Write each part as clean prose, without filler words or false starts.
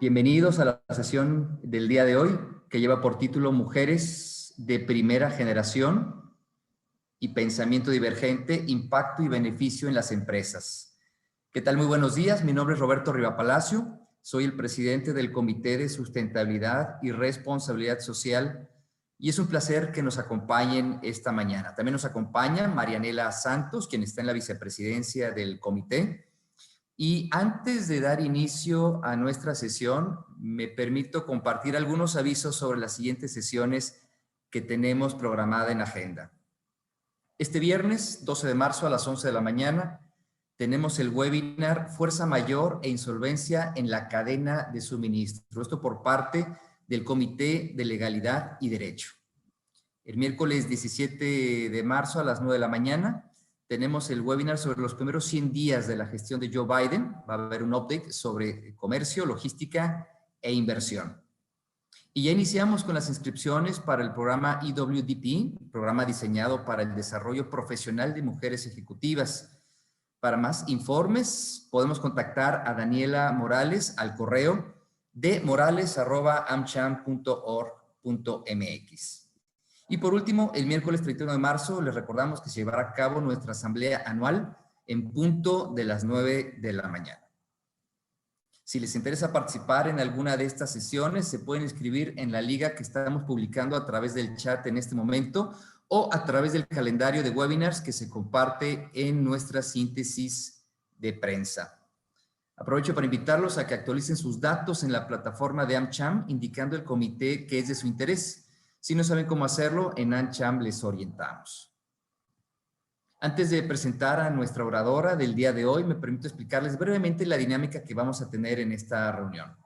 Bienvenidos a la sesión del día de hoy, que lleva por título Mujeres de Primera Generación y Pensamiento Divergente, Impacto y Beneficio en las Empresas. ¿Qué tal? Muy buenos días. Mi nombre es Roberto Rivapalacio. Soy el presidente del Comité de Sustentabilidad y Responsabilidad Social y es un placer que nos acompañen esta mañana. También nos acompaña Marianela Santos, quien está en la vicepresidencia del comité. Y antes de dar inicio a nuestra sesión, me permito compartir algunos avisos sobre las siguientes sesiones que tenemos programada en agenda. Este viernes, 12 de marzo a las 11 de la mañana, tenemos el webinar Fuerza Mayor e Insolvencia en la Cadena de Suministro. Esto por parte del Comité de Legalidad y Derecho. El miércoles 17 de marzo a las 9 de la mañana, tenemos el webinar sobre los primeros 100 días de la gestión de Joe Biden. Va a haber un update sobre comercio, logística e inversión. Y ya iniciamos con las inscripciones para el programa EWDP, programa diseñado para el desarrollo profesional de mujeres ejecutivas. Para más informes, podemos contactar a Daniela Morales al correo de morales@amcham.org.mx. Y por último, el miércoles 31 de marzo les recordamos que se llevará a cabo nuestra asamblea anual en punto de las 9 de la mañana. Si les interesa participar en alguna de estas sesiones, se pueden inscribir en la liga que estamos publicando a través del chat en este momento o a través del calendario de webinars que se comparte en nuestra síntesis de prensa. Aprovecho para invitarlos a que actualicen sus datos en la plataforma de AmCham, indicando el comité que es de su interés. Si no saben cómo hacerlo, en AmCham les orientamos. Antes de presentar a nuestra oradora del día de hoy, me permito explicarles brevemente la dinámica que vamos a tener en esta reunión.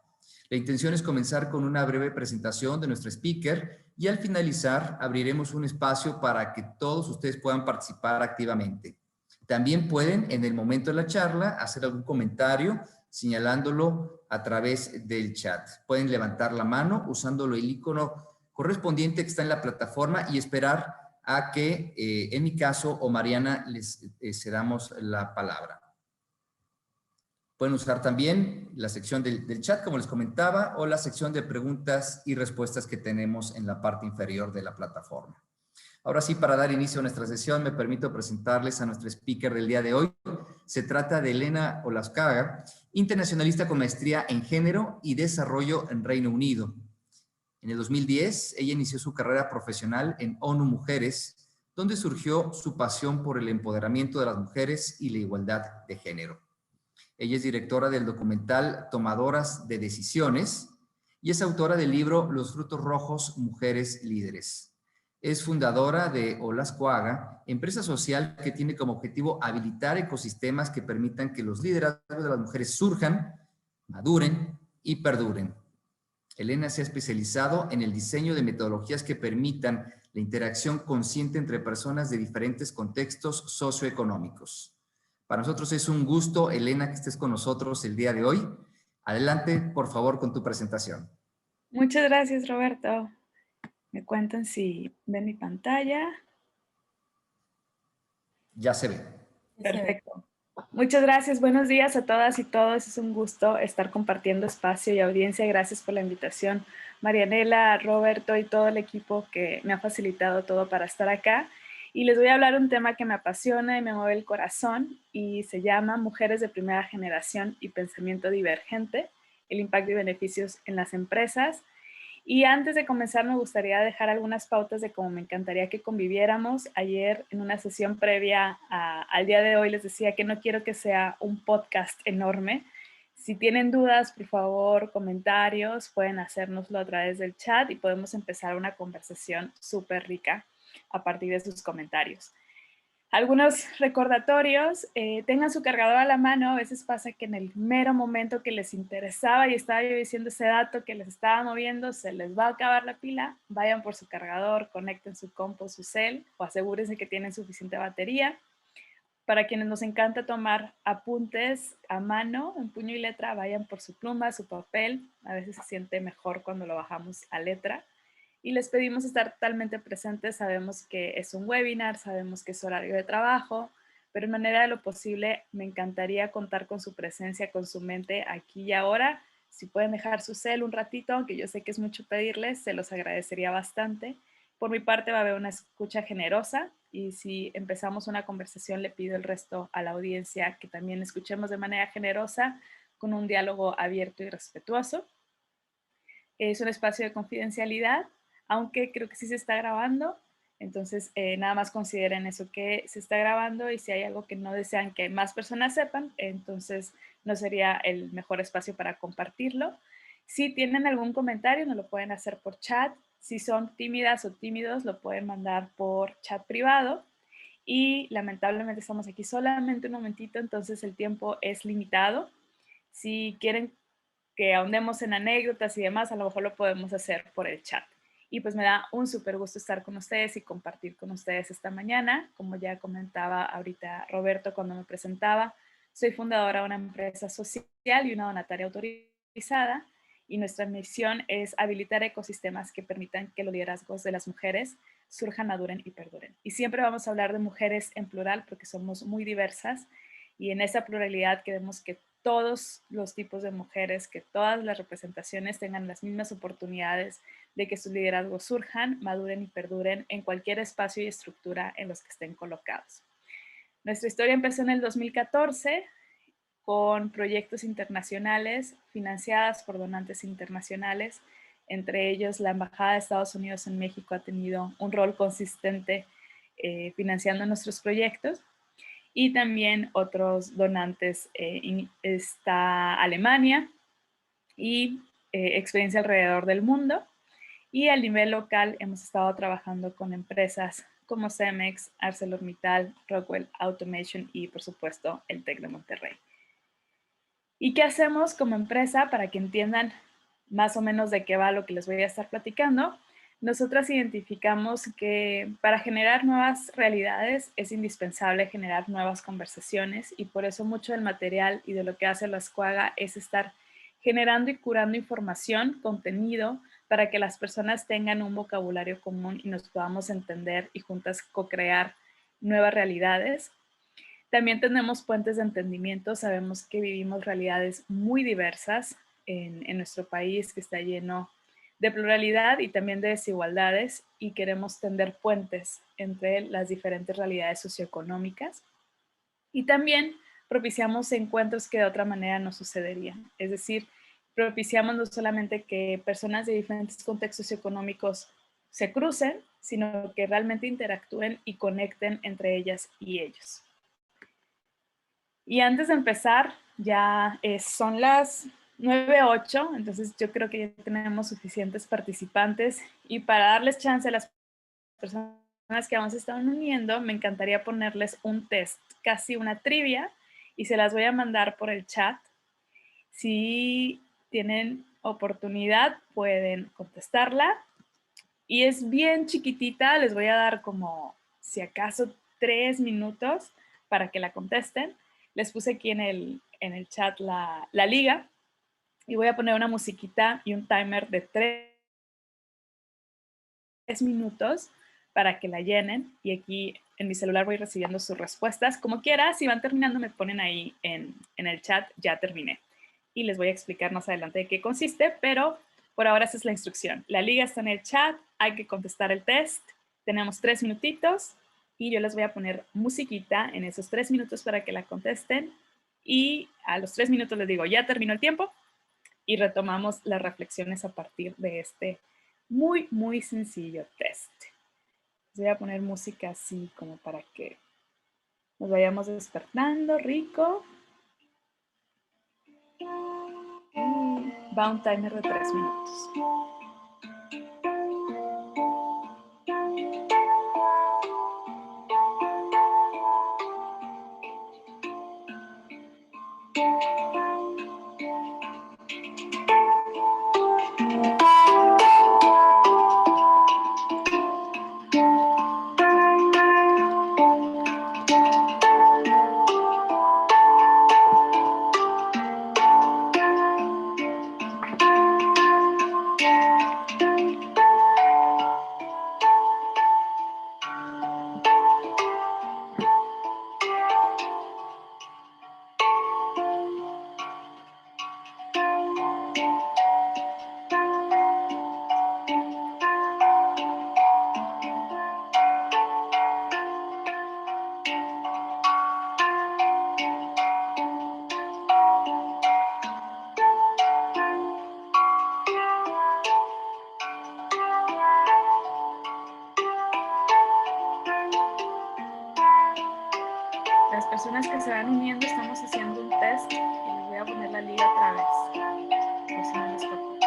La intención es comenzar con una breve presentación de nuestro speaker y al finalizar abriremos un espacio para que todos ustedes puedan participar activamente. También pueden, en el momento de la charla, hacer algún comentario señalándolo a través del chat. Pueden levantar la mano usándolo el icono correspondiente que está en la plataforma y esperar a que, en mi caso, o Mariana, les cedamos la palabra. Pueden usar también la sección del chat, como les comentaba, o la sección de preguntas y respuestas que tenemos en la parte inferior de la plataforma. Ahora sí, para dar inicio a nuestra sesión, me permito presentarles a nuestro speaker del día de hoy. Se trata de Elena Olascaga, internacionalista con maestría en Género y Desarrollo en Reino Unido. En el 2010, ella inició su carrera profesional en ONU Mujeres, donde surgió su pasión por el empoderamiento de las mujeres y la igualdad de género. Ella es directora del documental Tomadoras de Decisiones y es autora del libro Los Frutos Rojos, Mujeres Líderes. Es fundadora de Olascoaga, empresa social que tiene como objetivo habilitar ecosistemas que permitan que los liderazgos de las mujeres surjan, maduren y perduren. Elena se ha especializado en el diseño de metodologías que permitan la interacción consciente entre personas de diferentes contextos socioeconómicos. Para nosotros es un gusto, Elena, que estés con nosotros el día de hoy. Adelante, por favor, con tu presentación. Muchas gracias, Roberto. Me cuentan si ven mi pantalla. Ya se ve. Perfecto. Muchas gracias. Buenos días a todas y todos. Es un gusto estar compartiendo espacio y audiencia. Gracias por la invitación, Marianela, Roberto y todo el equipo que me ha facilitado todo para estar acá. Y les voy a hablar de un tema que me apasiona y me mueve el corazón y se llama Mujeres de Primera Generación y Pensamiento Divergente, el impacto y beneficios en las empresas. Y antes de comenzar me gustaría dejar algunas pautas de cómo me encantaría que conviviéramos. Ayer en una sesión previa al día de hoy les decía que no quiero que sea un podcast enorme. Si tienen dudas, por favor, comentarios, pueden hacérnoslo a través del chat y podemos empezar una conversación súper rica a partir de sus comentarios. Algunos recordatorios, tengan su cargador a la mano. A veces pasa que en el mero momento que les interesaba y estaba yo diciendo ese dato que les estaba moviendo, se les va a acabar la pila. Vayan por su cargador, conecten su compu, su cel o asegúrense que tienen suficiente batería. Para quienes nos encanta tomar apuntes a mano, en puño y letra, vayan por su pluma, su papel. A veces se siente mejor cuando lo bajamos a letra. Y les pedimos estar totalmente presentes. Sabemos que es un webinar, sabemos que es horario de trabajo, pero en manera de lo posible me encantaría contar con su presencia, con su mente aquí y ahora, Si pueden dejar su cel un ratito, aunque yo sé que es mucho pedirles, se los agradecería bastante. Por mi parte va a haber una escucha generosa y si empezamos una conversación le pido el resto a la audiencia que también escuchemos de manera generosa con un diálogo abierto y respetuoso. Es un espacio de confidencialidad, aunque creo que sí se está grabando. Entonces, nada más consideren eso que se está grabando y si hay algo que no desean que más personas sepan, entonces no sería el mejor espacio para compartirlo. Si tienen algún comentario, nos lo pueden hacer por chat. Si son tímidas o tímidos, lo pueden mandar por chat privado. Y lamentablemente estamos aquí solamente un momentito, entonces el tiempo es limitado. Si quieren que ahondemos en anécdotas y demás, a lo mejor lo podemos hacer por el chat. Y pues me da un súper gusto estar con ustedes y compartir con ustedes esta mañana. Como ya comentaba ahorita Roberto cuando me presentaba, soy fundadora de una empresa social y una donataria autorizada y nuestra misión es habilitar ecosistemas que permitan que los liderazgos de las mujeres surjan, maduren y perduren. Y siempre vamos a hablar de mujeres en plural porque somos muy diversas y en esa pluralidad queremos que todos los tipos de mujeres, que todas las representaciones tengan las mismas oportunidades de que sus liderazgos surjan, maduren y perduren en cualquier espacio y estructura en los que estén colocados. Nuestra historia empezó en el 2014 con proyectos internacionales financiadas por donantes internacionales. Entre ellos, la Embajada de Estados Unidos en México ha tenido un rol consistente financiando nuestros proyectos. Y también otros donantes, está Alemania y experiencia alrededor del mundo. Y a nivel local hemos estado trabajando con empresas como Cemex, ArcelorMittal, Rockwell Automation y por supuesto el TEC de Monterrey. ¿Y qué hacemos como empresa para que entiendan más o menos de qué va lo que les voy a estar platicando? Nosotras identificamos que para generar nuevas realidades es indispensable generar nuevas conversaciones y por eso mucho del material y de lo que hace la Escuaga es estar generando y curando información, contenido, para que las personas tengan un vocabulario común y nos podamos entender y juntas co-crear nuevas realidades. También tenemos puentes de entendimiento, sabemos que vivimos realidades muy diversas en nuestro país que está lleno de pluralidad y también de desigualdades y queremos tender puentes entre las diferentes realidades socioeconómicas. Y también propiciamos encuentros que de otra manera no sucederían. Es decir, propiciamos no solamente que personas de diferentes contextos socioeconómicos se crucen, sino que realmente interactúen y conecten entre ellas y ellos. Y antes de empezar, ya son las 9:08, entonces yo creo que ya tenemos suficientes participantes y para darles chance a las personas que aún se están uniendo, me encantaría ponerles un test, casi una trivia, y se las voy a mandar por el chat. Si tienen oportunidad, pueden contestarla. Y es bien chiquitita, les voy a dar como, si acaso, 3 minutos para que la contesten. Les puse aquí en el chat la liga y voy a poner una musiquita y un timer de 3 minutos para que la llenen y aquí en mi celular voy recibiendo sus respuestas. Como quiera, si van terminando me ponen ahí en el chat, ya terminé. Y les voy a explicar más adelante de qué consiste, pero por ahora esa es la instrucción. La liga está en el chat, hay que contestar el test. Tenemos 3 minutitos y yo les voy a poner musiquita en esos 3 minutos para que la contesten. Y a los 3 minutos les digo, ya terminó el tiempo y retomamos las reflexiones a partir de este muy, muy sencillo test. Les voy a poner música así como para que nos vayamos despertando, rico. Y va un timer de 3 minutos. personas que se van uniendo, estamos haciendo un test y les voy a poner la liga otra vez. Por si no les tocó.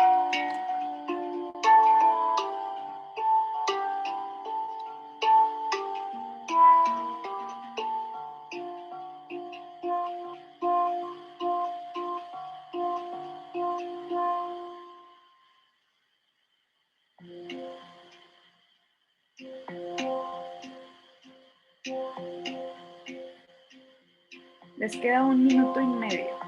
Les queda 1 minuto y medio.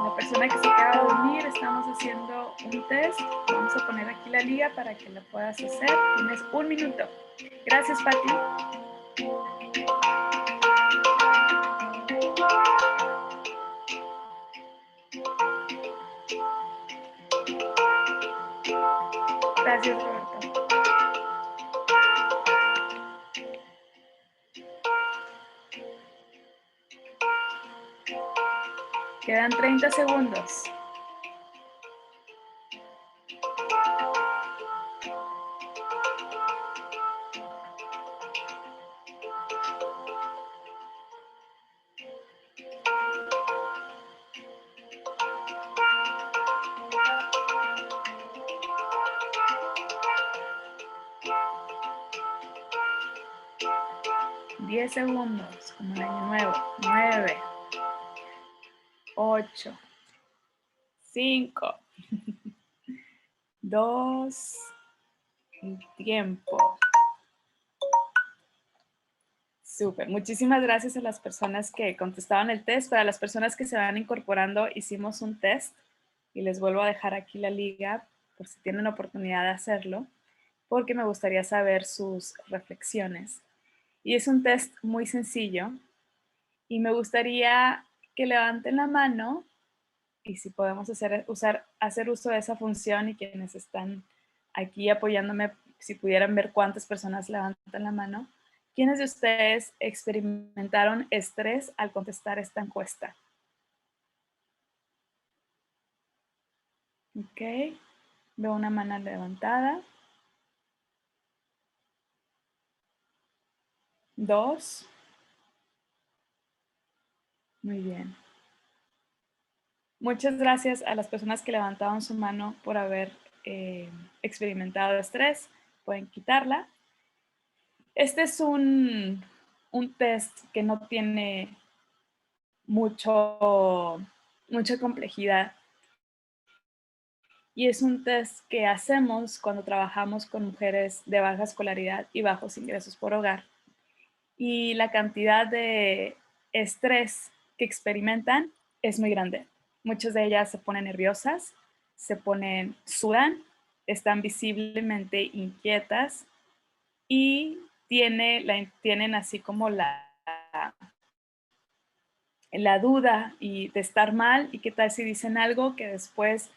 La persona que se acaba de unir, estamos haciendo un test. Vamos a poner aquí la liga para que la puedas hacer. Tienes 1 minuto. Gracias, Pati. Gracias, Roberto. Quedan 30 segundos. Diez segundos, como el año nuevo. 9, 8, 5, 2, tiempo. Súper, muchísimas gracias a las personas que contestaban el test. Para las personas que se van incorporando, hicimos un test y les vuelvo a dejar aquí la liga por si tienen oportunidad de hacerlo, porque me gustaría saber sus reflexiones. Y es un test muy sencillo y me gustaría que levanten la mano y si podemos hacer uso de esa función y quienes están aquí apoyándome, si pudieran ver cuántas personas levantan la mano. ¿Quiénes de ustedes experimentaron estrés al contestar esta encuesta? Ok, veo una mano levantada. 2. Muy bien. Muchas gracias a las personas que levantaron su mano por haber experimentado estrés. Pueden quitarla. Este es un test que no tiene mucha complejidad. Y es un test que hacemos cuando trabajamos con mujeres de baja escolaridad y bajos ingresos por hogar. Y la cantidad de estrés que experimentan es muy grande. Muchas de ellas se ponen nerviosas, sudan, están visiblemente inquietas y tienen así como la duda y de estar mal y qué tal si dicen algo que después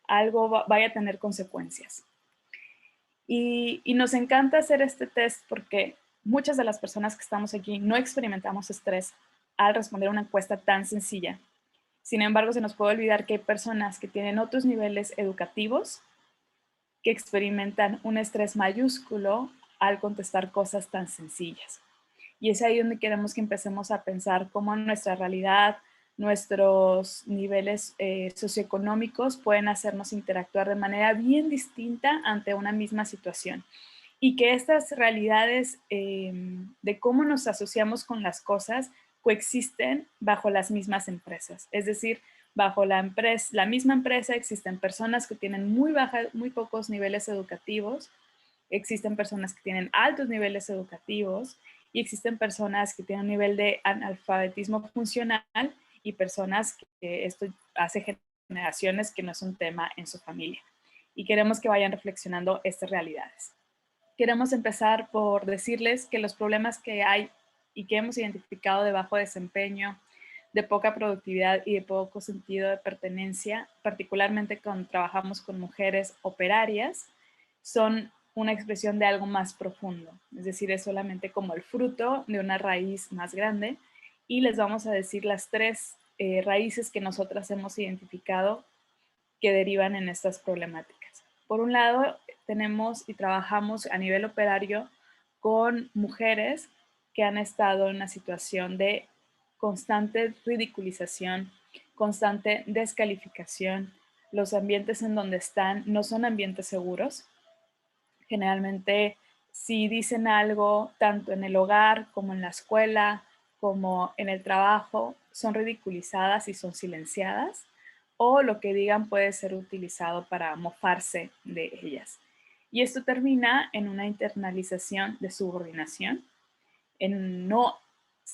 algo vaya a tener consecuencias. Y nos encanta hacer este test porque muchas de las personas que estamos aquí no experimentamos estrés al responder una encuesta tan sencilla. Sin embargo, se nos puede olvidar que hay personas que tienen otros niveles educativos que experimentan un estrés mayúsculo al contestar cosas tan sencillas. Y es ahí donde queremos que empecemos a pensar cómo nuestra realidad, nuestros niveles socioeconómicos pueden hacernos interactuar de manera bien distinta ante una misma situación. Y que estas realidades de cómo nos asociamos con las cosas coexisten bajo las mismas empresas. Es decir, bajo la misma empresa existen personas que tienen muy pocos niveles educativos, existen personas que tienen altos niveles educativos y existen personas que tienen un nivel de analfabetismo funcional y personas que esto hace generaciones que no es un tema en su familia. Y queremos que vayan reflexionando estas realidades. Queremos empezar por decirles que los problemas que hay y que hemos identificado de bajo desempeño, de poca productividad y de poco sentido de pertenencia, particularmente cuando trabajamos con mujeres operarias, son una expresión de algo más profundo, es decir, es solamente como el fruto de una raíz más grande, y les vamos a decir las tres raíces que nosotras hemos identificado que derivan en estas problemáticas. Por un lado, tenemos y trabajamos a nivel operario con mujeres que han estado en una situación de constante ridiculización, constante descalificación. Los ambientes en donde están no son ambientes seguros. Generalmente, si dicen algo, tanto en el hogar como en la escuela, como en el trabajo, son ridiculizadas y son silenciadas, o lo que digan puede ser utilizado para mofarse de ellas. Y esto termina en una internalización de subordinación, en no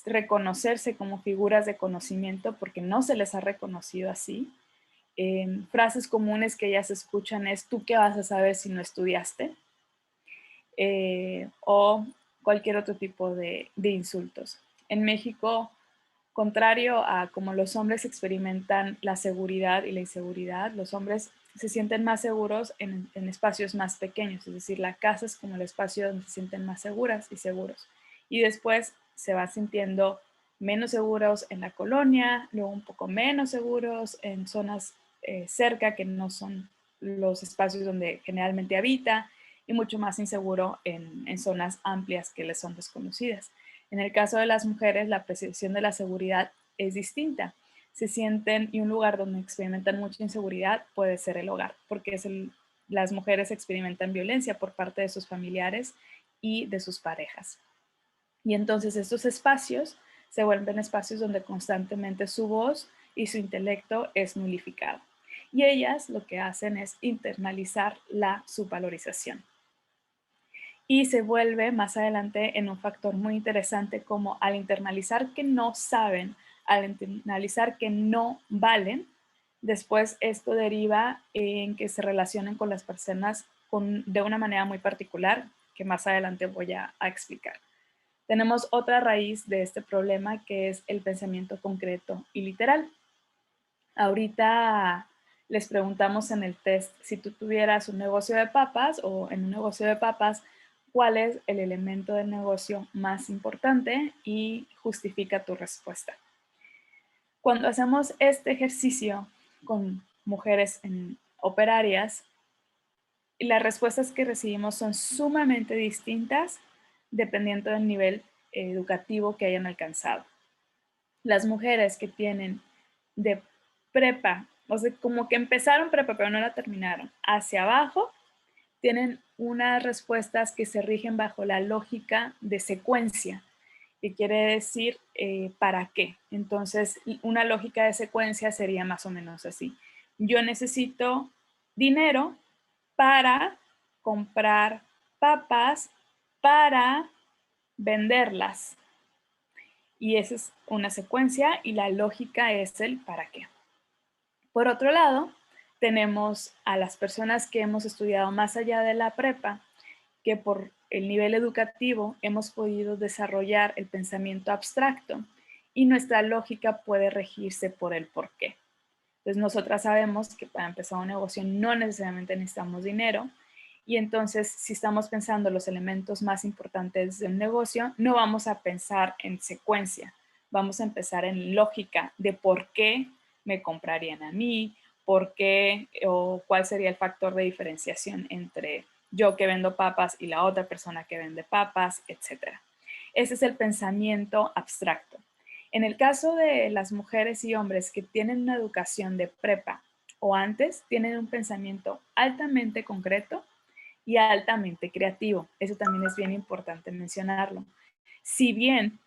reconocerse como figuras de conocimiento porque no se les ha reconocido así. Frases comunes que ellas escuchan es: ¿tú qué vas a saber si no estudiaste? O cualquier otro tipo de insultos. En México, contrario a como los hombres experimentan la seguridad y la inseguridad, los hombres se sienten más seguros en espacios más pequeños, es decir, la casa es como el espacio donde se sienten más seguras y seguros. Y después se va sintiendo menos seguros en la colonia, luego un poco menos seguros en zonas cerca que no son los espacios donde generalmente habita, y mucho más inseguro en zonas amplias que les son desconocidas. En el caso de las mujeres, la percepción de la seguridad es distinta. Se sienten, y un lugar donde experimentan mucha inseguridad puede ser el hogar, porque las mujeres experimentan violencia por parte de sus familiares y de sus parejas. Y entonces estos espacios se vuelven espacios donde constantemente su voz y su intelecto es nulificado. Y ellas lo que hacen es internalizar la subvalorización. Y se vuelve más adelante en un factor muy interesante, como al internalizar que no saben, al internalizar que no valen, después esto deriva en que se relacionen con las personas de una manera muy particular, que más adelante voy a explicar. Tenemos otra raíz de este problema, que es el pensamiento concreto y literal. Ahorita les preguntamos en el test: si tú tuvieras un negocio de papas, o en un negocio de papas, ¿cuál es el elemento del negocio más importante? Y justifica tu respuesta. Cuando hacemos este ejercicio con mujeres operarias, las respuestas que recibimos son sumamente distintas dependiendo del nivel educativo que hayan alcanzado. Las mujeres que tienen de prepa, o sea, como que empezaron prepa pero no la terminaron, hacia abajo, tienen unas respuestas que se rigen bajo la lógica de secuencia, que quiere decir ¿para qué? Entonces, una lógica de secuencia sería más o menos así: yo necesito dinero para comprar papas para venderlas. Y esa es una secuencia, y la lógica es el para qué. Por otro lado, tenemos a las personas que hemos estudiado más allá de la prepa, que por el nivel educativo hemos podido desarrollar el pensamiento abstracto, y nuestra lógica puede regirse por el por qué. Entonces, nosotras sabemos que para empezar un negocio no necesariamente necesitamos dinero, y entonces, si estamos pensando los elementos más importantes de un negocio, no vamos a pensar en secuencia, vamos a empezar en lógica de por qué me comprarían a mí, por qué o cuál sería el factor de diferenciación entre yo que vendo papas y la otra persona que vende papas, etc. Ese es el pensamiento abstracto. En el caso de las mujeres y hombres que tienen una educación de prepa o antes, tienen un pensamiento altamente concreto y altamente creativo. Eso también es bien importante mencionarlo. Si bien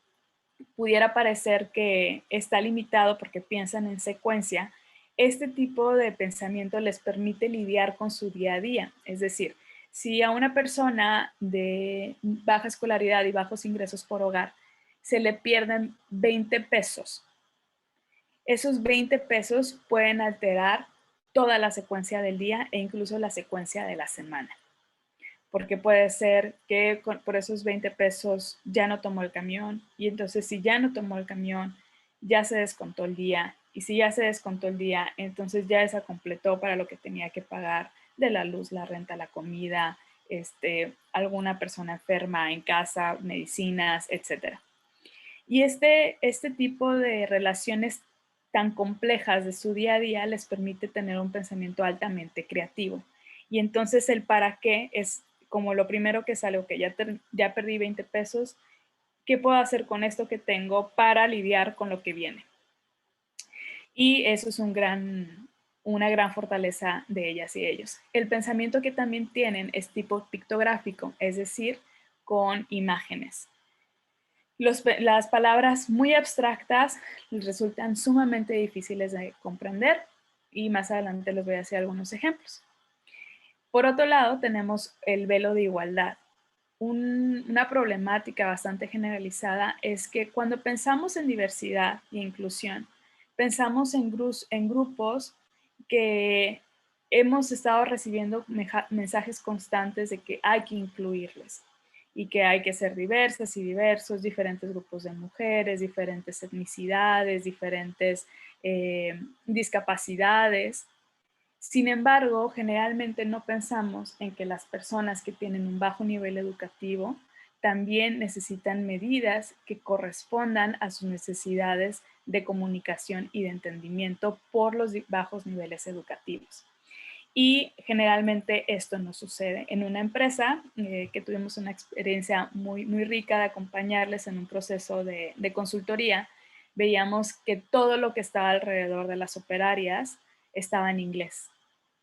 pudiera parecer que está limitado porque piensan en secuencia, este tipo de pensamiento les permite lidiar con su día a día. Es decir, si a una persona de baja escolaridad y bajos ingresos por hogar se le pierden 20 pesos, esos 20 pesos pueden alterar toda la secuencia del día e incluso la secuencia de la semana. Porque puede ser que por esos 20 pesos ya no tomó el camión, y entonces si ya no tomó el camión, ya se descontó el día. Y si ya se descontó el día, entonces ya se completó para lo que tenía que pagar de la luz, la renta, la comida, alguna persona enferma en casa, medicinas, etc. Y este tipo de relaciones tan complejas de su día a día les permite tener un pensamiento altamente creativo. Y entonces el para qué es como lo primero que sale, que ya perdí 20 pesos, ¿qué puedo hacer con esto que tengo para lidiar con lo que viene? Y eso es una gran fortaleza de ellas y ellos. El pensamiento que también tienen es tipo pictográfico, es decir, con imágenes. Las palabras muy abstractas les resultan sumamente difíciles de comprender y más adelante les voy a hacer algunos ejemplos. Por otro lado, tenemos el velo de igualdad. Una problemática bastante generalizada es que cuando pensamos en diversidad e inclusión, pensamos en grupos que hemos estado recibiendo mensajes constantes de que hay que incluirles y que hay que ser diversas y diversos, diferentes grupos de mujeres, diferentes etnicidades, diferentes discapacidades. Sin embargo, generalmente no pensamos en que las personas que tienen un bajo nivel educativo también necesitan medidas que correspondan a sus necesidades de comunicación y de entendimiento por los bajos niveles educativos. Y generalmente esto no sucede. En una empresa que tuvimos una experiencia muy rica de acompañarles en un proceso de consultoría, veíamos que todo lo que estaba alrededor de las operarias estaba en inglés.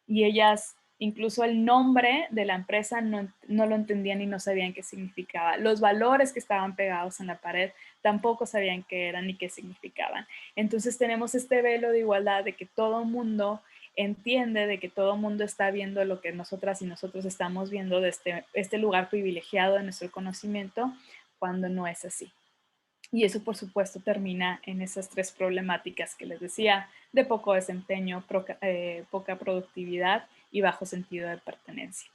Y ellas, incluso el nombre de la empresa no lo entendían y no sabían qué significaba. Los valores que estaban pegados en la pared tampoco sabían qué eran ni qué significaban. Entonces tenemos este velo de igualdad de que todo el mundo entiende, de que todo el mundo está viendo lo que nosotras y nosotros estamos viendo de este lugar privilegiado de nuestro conocimiento, cuando no es así. Y eso, por supuesto, termina en esas tres problemáticas que les decía, de poco desempeño, poca productividad y bajo sentido de pertenencia.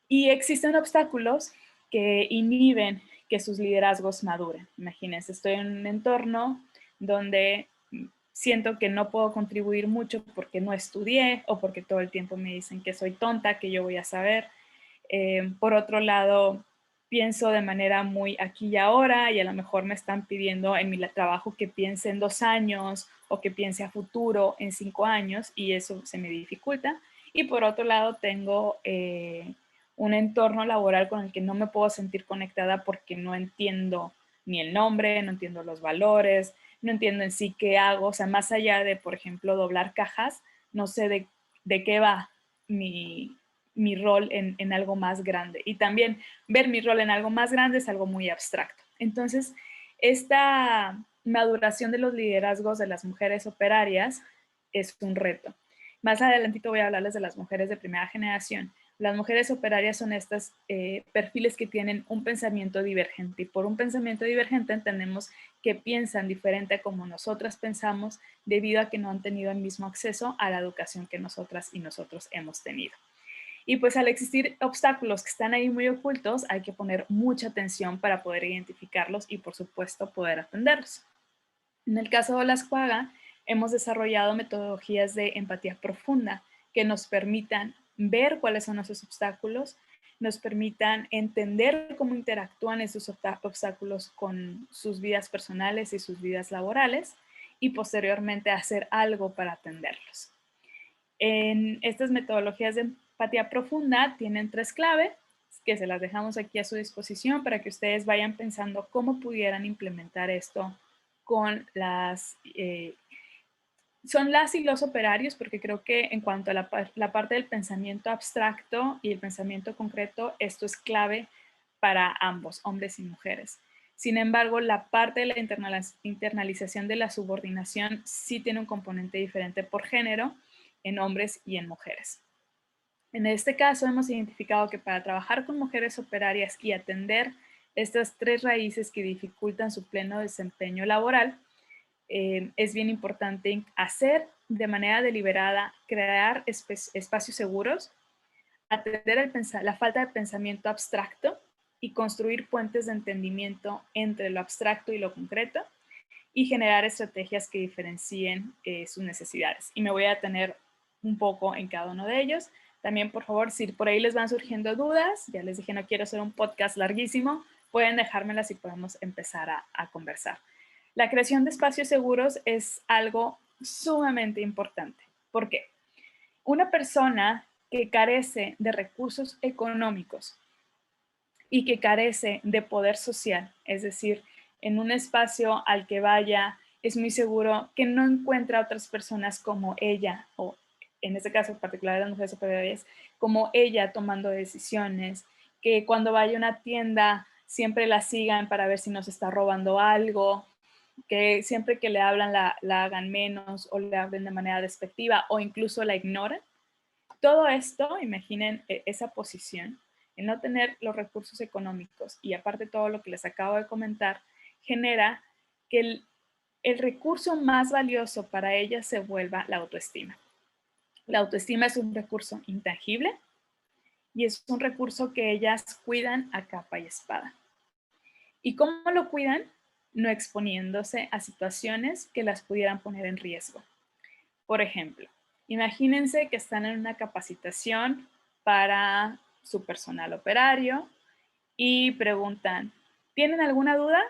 Y existen obstáculos que inhiben que sus liderazgos maduren. Imagínense, estoy en un entorno donde siento que no puedo contribuir mucho porque no estudié o porque todo el tiempo me dicen que soy tonta, que yo voy a saber. Por otro lado, pienso de manera muy aquí y ahora y a lo mejor me están pidiendo en mi trabajo que piense en 2 años o que piense a futuro en 5 años y eso se me dificulta. Y por otro lado, tengo un entorno laboral con el que no me puedo sentir conectada porque no entiendo ni el nombre, no entiendo los valores, no entiendo en sí qué hago, o sea, más allá de, por ejemplo, doblar cajas, no sé de qué va mi rol en algo más grande. Y también ver mi rol en algo más grande es algo muy abstracto. Entonces, esta maduración de los liderazgos de las mujeres operarias es un reto. Más adelantito voy a hablarles de las mujeres de primera generación. Las mujeres operarias son estos perfiles que tienen un pensamiento divergente y por un pensamiento divergente entendemos que piensan diferente a como nosotras pensamos debido a que no han tenido el mismo acceso a la educación que nosotras y nosotros hemos tenido. Y pues al existir obstáculos que están ahí muy ocultos, hay que poner mucha atención para poder identificarlos y por supuesto poder atenderlos. En el caso de la Escuaga, hemos desarrollado metodologías de empatía profunda que nos permitan ver cuáles son esos obstáculos, nos permitan entender cómo interactúan esos obstáculos con sus vidas personales y sus vidas laborales y posteriormente hacer algo para atenderlos. En estas metodologías de empatía profunda tienen 3 claves que se las dejamos aquí a su disposición para que ustedes vayan pensando cómo pudieran implementar esto con son las y los operarios, porque creo que en cuanto a la parte del pensamiento abstracto y el pensamiento concreto, esto es clave para ambos, hombres y mujeres. Sin embargo, la parte de la internalización de la subordinación sí tiene un componente diferente por género en hombres y en mujeres. En este caso, hemos identificado que para trabajar con mujeres operarias y atender estas 3 raíces que dificultan su pleno desempeño laboral, es bien importante hacer de manera deliberada, crear espacios seguros, atender la falta de pensamiento abstracto y construir puentes de entendimiento entre lo abstracto y lo concreto, y generar estrategias que diferencien sus necesidades. Y me voy a detener un poco en cada uno de ellos. También, por favor, si por ahí les van surgiendo dudas, ya les dije, no quiero hacer un podcast larguísimo, pueden dejármelas y podemos empezar a conversar. La creación de espacios seguros es algo sumamente importante. ¿Por qué? Una persona que carece de recursos económicos y que carece de poder social, es decir, en un espacio al que vaya, es muy seguro que no encuentra otras personas como ella, o en este caso en particular las mujeres superiores, como ella tomando decisiones, que cuando vaya a una tienda siempre la sigan para ver si nos está robando algo, que siempre que le hablan la hagan menos o le hablen de manera despectiva o incluso la ignoren. Todo esto, imaginen esa posición, el no tener los recursos económicos y aparte todo lo que les acabo de comentar, genera que el recurso más valioso para ellas se vuelva la autoestima. La autoestima es un recurso intangible y es un recurso que ellas cuidan a capa y espada. ¿Y cómo lo cuidan? No exponiéndose a situaciones que las pudieran poner en riesgo. Por ejemplo, imagínense que están en una capacitación para su personal operario y preguntan, ¿tienen alguna duda?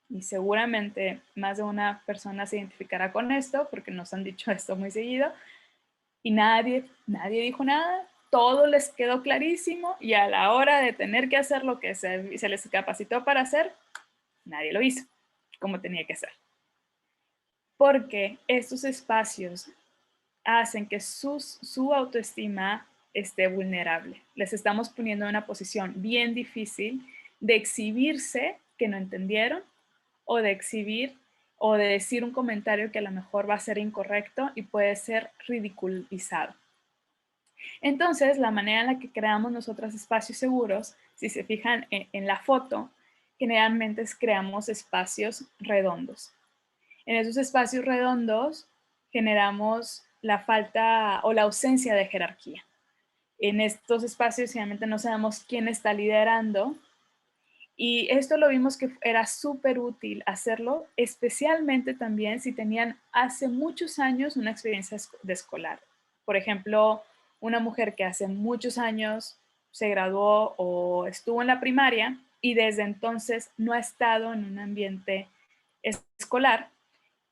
Y seguramente más de una persona se identificará con esto porque nos han dicho esto muy seguido y nadie dijo nada, todo les quedó clarísimo y a la hora de tener que hacer lo que se les capacitó para hacer, nadie lo hizo como tenía que ser. Porque estos espacios hacen que su autoestima esté vulnerable. Les estamos poniendo en una posición bien difícil de exhibirse que no entendieron o de exhibir o de decir un comentario que a lo mejor va a ser incorrecto y puede ser ridiculizado. Entonces, la manera en la que creamos nosotros espacios seguros, si se fijan en la foto, generalmente creamos espacios redondos. En esos espacios redondos generamos la falta o la ausencia de jerarquía. En estos espacios generalmente no sabemos quién está liderando y esto lo vimos que era súper útil hacerlo, especialmente también si tenían hace muchos años una experiencia de escolar. Por ejemplo, una mujer que hace muchos años se graduó o estuvo en la primaria y desde entonces no ha estado en un ambiente escolar.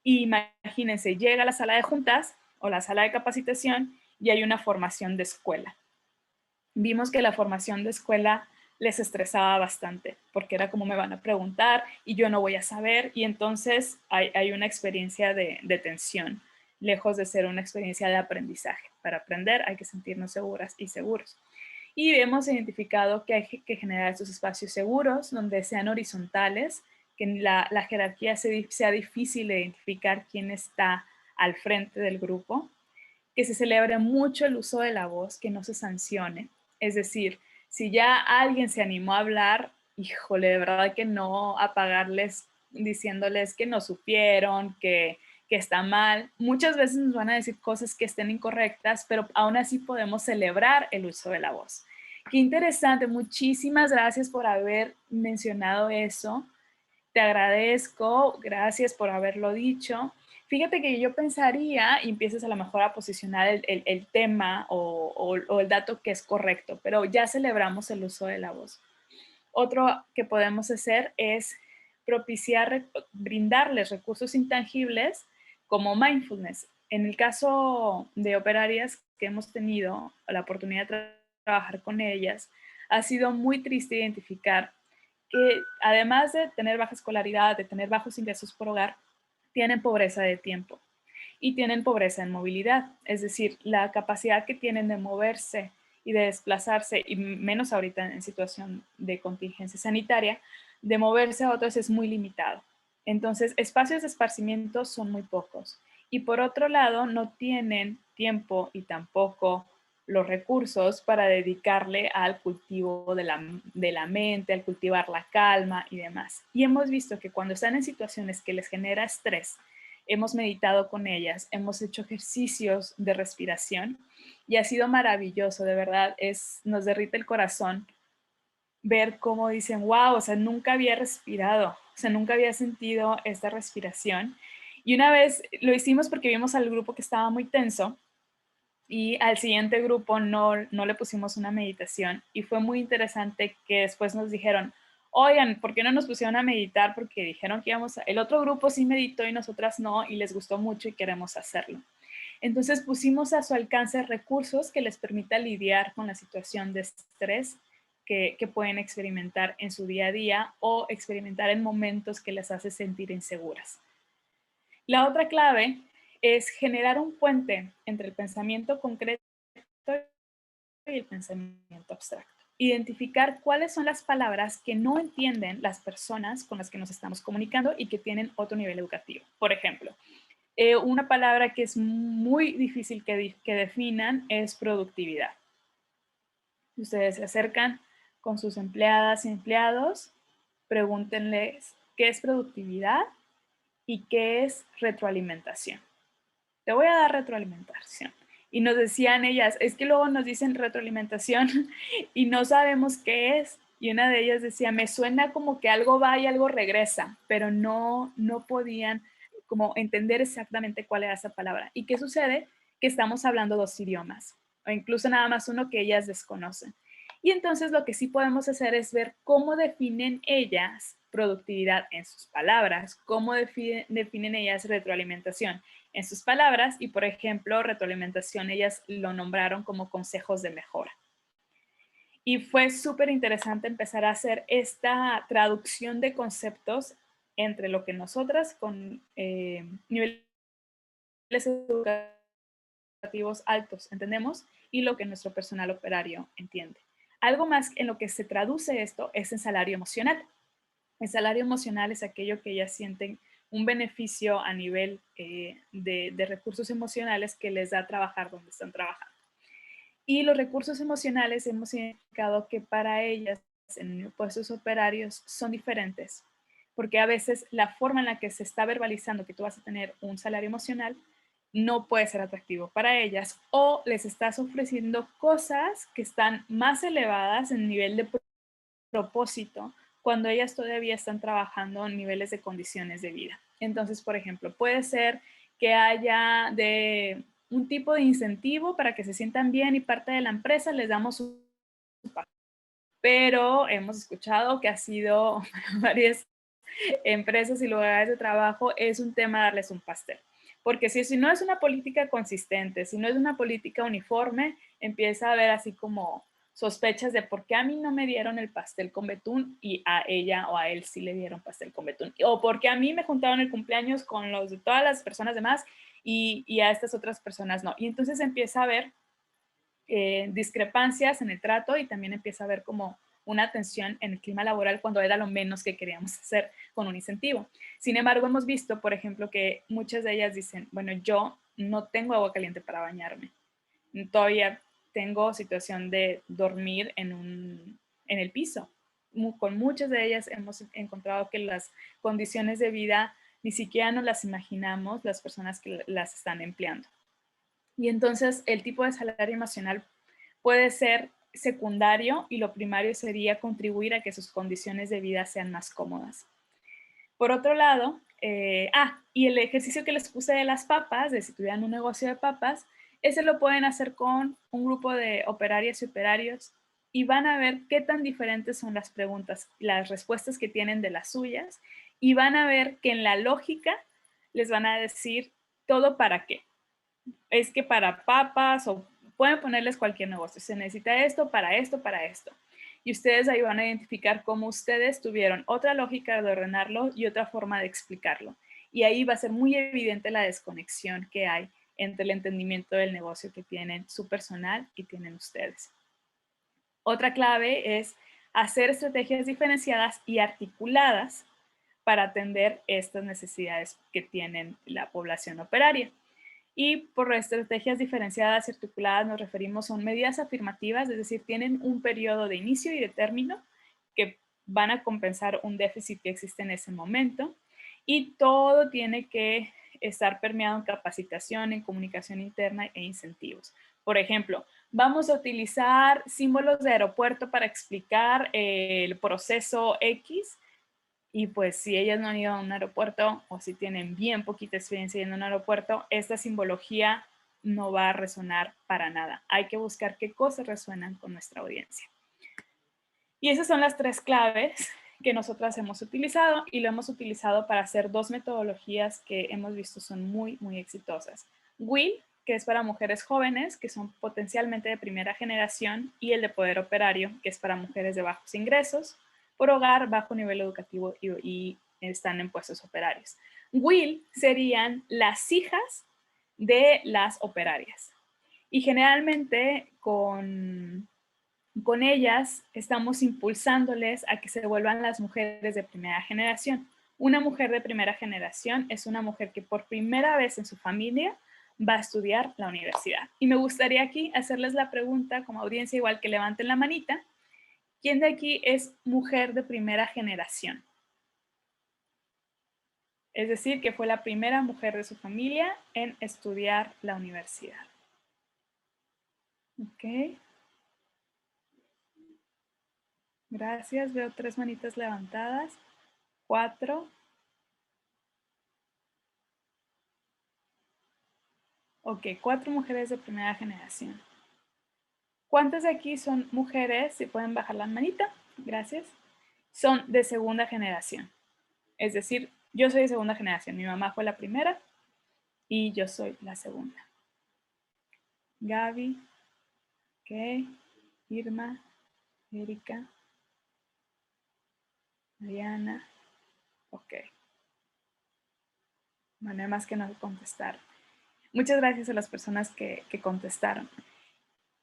Y imagínense, llega a la sala de juntas o la sala de capacitación y hay una formación de escuela. Vimos que la formación de escuela les estresaba bastante porque era como me van a preguntar y yo no voy a saber y entonces hay una experiencia de tensión, lejos de ser una experiencia de aprendizaje. Para aprender hay que sentirnos seguras y seguros. Y hemos identificado que hay que generar estos espacios seguros donde sean horizontales, que en la jerarquía sea difícil de identificar quién está al frente del grupo, que se celebre mucho el uso de la voz, que no se sancione. Es decir, si ya alguien se animó a hablar, híjole, de verdad que no apagarles diciéndoles que no supieron, que está mal. Muchas veces nos van a decir cosas que estén incorrectas, pero aún así podemos celebrar el uso de la voz. Qué interesante, muchísimas gracias por haber mencionado eso. Te agradezco, gracias por haberlo dicho. Fíjate que yo pensaría, y empiezas a lo mejor a posicionar el tema o el dato que es correcto, pero ya celebramos el uso de la voz. Otro que podemos hacer es propiciar, brindarles recursos intangibles como mindfulness. En el caso de operarias que hemos tenido la oportunidad de trabajar con ellas, ha sido muy triste identificar que además de tener baja escolaridad, de tener bajos ingresos por hogar, tienen pobreza de tiempo y tienen pobreza en movilidad. Es decir, la capacidad que tienen de moverse y de desplazarse, y menos ahorita en situación de contingencia sanitaria, de moverse a otros es muy limitado. Entonces, espacios de esparcimiento son muy pocos. Y por otro lado, no tienen tiempo y tampoco los recursos para dedicarle al cultivo de la mente, al cultivar la calma y demás. Y hemos visto que cuando están en situaciones que les genera estrés, hemos meditado con ellas, hemos hecho ejercicios de respiración y ha sido maravilloso, de verdad, nos derrite el corazón ver cómo dicen, wow, o sea, nunca había respirado, O sea, nunca había sentido esta respiración. Y una vez lo hicimos porque vimos al grupo que estaba muy tenso y al siguiente grupo no le pusimos una meditación. Y fue muy interesante que después nos dijeron, oigan, ¿por qué no nos pusieron a meditar? Porque dijeron que íbamos a... El otro grupo sí meditó y nosotras no, y les gustó mucho y queremos hacerlo. Entonces pusimos a su alcance recursos que les permita lidiar con la situación de estrés que pueden experimentar en su día a día o experimentar en momentos que les hace sentir inseguras. La otra clave es generar un puente entre el pensamiento concreto y el pensamiento abstracto. Identificar cuáles son las palabras que no entienden las personas con las que nos estamos comunicando y que tienen otro nivel educativo. Por ejemplo, una palabra que es muy difícil que definan es productividad. Ustedes se acercan con sus empleadas y empleados, pregúntenles qué es productividad y qué es retroalimentación. Te voy a dar retroalimentación. Y nos decían ellas, es que luego nos dicen retroalimentación y no sabemos qué es. Y una de ellas decía, me suena como que algo va y algo regresa, pero no podían como entender exactamente cuál era esa palabra. ¿Y qué sucede? Que estamos hablando dos idiomas, o incluso nada más uno que ellas desconocen. Y entonces lo que sí podemos hacer es ver cómo definen ellas productividad en sus palabras, cómo definen ellas retroalimentación en sus palabras, y por ejemplo, retroalimentación, ellas lo nombraron como consejos de mejora. Y fue súper interesante empezar a hacer esta traducción de conceptos entre lo que nosotras con niveles educativos altos entendemos y lo que nuestro personal operario entiende. Algo más en lo que se traduce esto es en salario emocional. El salario emocional es aquello que ellas sienten un beneficio a nivel de recursos emocionales que les da trabajar donde están trabajando. Y los recursos emocionales hemos indicado que para ellas en puestos operarios son diferentes, porque a veces la forma en la que se está verbalizando que tú vas a tener un salario emocional no puede ser atractivo para ellas, o les estás ofreciendo cosas que están más elevadas en nivel de propósito cuando ellas todavía están trabajando en niveles de condiciones de vida. Entonces, por ejemplo, puede ser que haya un tipo de incentivo para que se sientan bien y parte de la empresa les damos un pastel. Pero hemos escuchado que ha sido varias empresas y lugares de trabajo es un tema darles un pastel. Porque si no es una política consistente, si no es una política uniforme, empieza a haber así como sospechas de por qué a mí no me dieron el pastel con betún y a ella o a él sí le dieron pastel con betún. O porque a mí me juntaron el cumpleaños con los de todas las personas demás y a estas otras personas no. Y entonces empieza a haber discrepancias en el trato y también empieza a haber como una tensión en el clima laboral cuando era lo menos que queríamos hacer con un incentivo. Sin embargo, hemos visto, por ejemplo, que muchas de ellas dicen, bueno, yo no tengo agua caliente para bañarme. Todavía tengo situación de dormir en el piso. Con muchas de ellas hemos encontrado que las condiciones de vida ni siquiera nos las imaginamos las personas que las están empleando. Y entonces el tipo de salario emocional puede ser secundario y lo primario sería contribuir a que sus condiciones de vida sean más cómodas. Por otro lado, y el ejercicio que les puse de las papas, de si tuvieran un negocio de papas, ese lo pueden hacer con un grupo de operarias y operarios y van a ver qué tan diferentes son las preguntas, las respuestas que tienen de las suyas, y van a ver que en la lógica les van a decir todo para qué. Es que para papas o pueden ponerles cualquier negocio. Se necesita esto, para esto, para esto. Y ustedes ahí van a identificar cómo ustedes tuvieron otra lógica de ordenarlo y otra forma de explicarlo. Y ahí va a ser muy evidente la desconexión que hay entre el entendimiento del negocio que tienen su personal y tienen ustedes. Otra clave es hacer estrategias diferenciadas y articuladas para atender estas necesidades que tienen la población operaria. Y por estrategias diferenciadas y articuladas nos referimos a medidas afirmativas, es decir, tienen un periodo de inicio y de término que van a compensar un déficit que existe en ese momento, y todo tiene que estar permeado en capacitación, en comunicación interna e incentivos. Por ejemplo, vamos a utilizar símbolos de aeropuerto para explicar el proceso X, Y pues si ellas no han ido a un aeropuerto o si tienen bien poquita experiencia yendo a un aeropuerto, esta simbología no va a resonar para nada. Hay que buscar qué cosas resuenan con nuestra audiencia. Y esas son las 3 claves que nosotras hemos utilizado y lo hemos utilizado para hacer 2 metodologías que hemos visto son muy, muy exitosas. Will, que es para mujeres jóvenes, que son potencialmente de primera generación, y el de Poder Operario, que es para mujeres de bajos ingresos, por hogar, bajo nivel educativo y están en puestos operarios. Will serían las hijas de las operarias. Y generalmente con ellas estamos impulsándoles a que se vuelvan las mujeres de primera generación. Una mujer de primera generación es una mujer que por primera vez en su familia va a estudiar la universidad. Y me gustaría aquí hacerles la pregunta como audiencia, igual que levanten la manita. ¿Quién de aquí es mujer de primera generación? Es decir, que fue la primera mujer de su familia en estudiar la universidad. Ok. Gracias, veo 3 manitas levantadas. 4. Ok, 4 mujeres de primera generación. ¿Cuántas de aquí son mujeres? Si pueden bajar la manita, gracias. Son de segunda generación. Es decir, yo soy de segunda generación. Mi mamá fue la primera y yo soy la segunda. Gaby, ok. Irma, Erika, Mariana, ok. Bueno, hay más que no contestar. Muchas gracias a las personas que contestaron.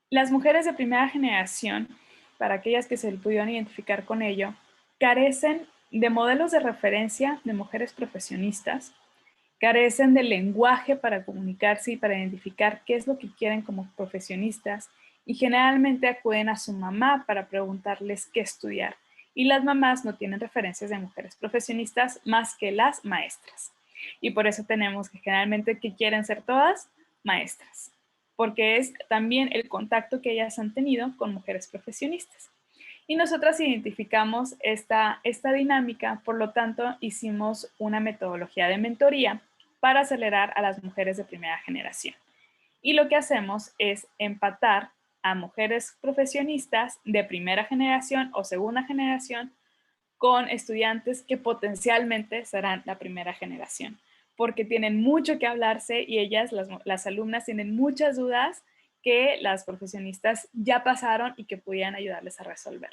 Las mujeres de primera generación, para aquellas que se pudieron identificar con ello, carecen de modelos de referencia de mujeres profesionistas, carecen de lenguaje para comunicarse y para identificar qué es lo que quieren como profesionistas y generalmente acuden a su mamá para preguntarles qué estudiar. Y las mamás no tienen referencias de mujeres profesionistas más que las maestras. Y por eso tenemos que generalmente, ¿qué quieren ser todas? Maestras. Porque es también el contacto que ellas han tenido con mujeres profesionistas. Y nosotras identificamos esta dinámica, por lo tanto, hicimos una metodología de mentoría para acelerar a las mujeres de primera generación. Y lo que hacemos es empatar a mujeres profesionistas de primera generación o segunda generación con estudiantes que potencialmente serán la primera generación, porque tienen mucho que hablarse y ellas, las alumnas, tienen muchas dudas que las profesionistas ya pasaron y que pudieran ayudarles a resolver.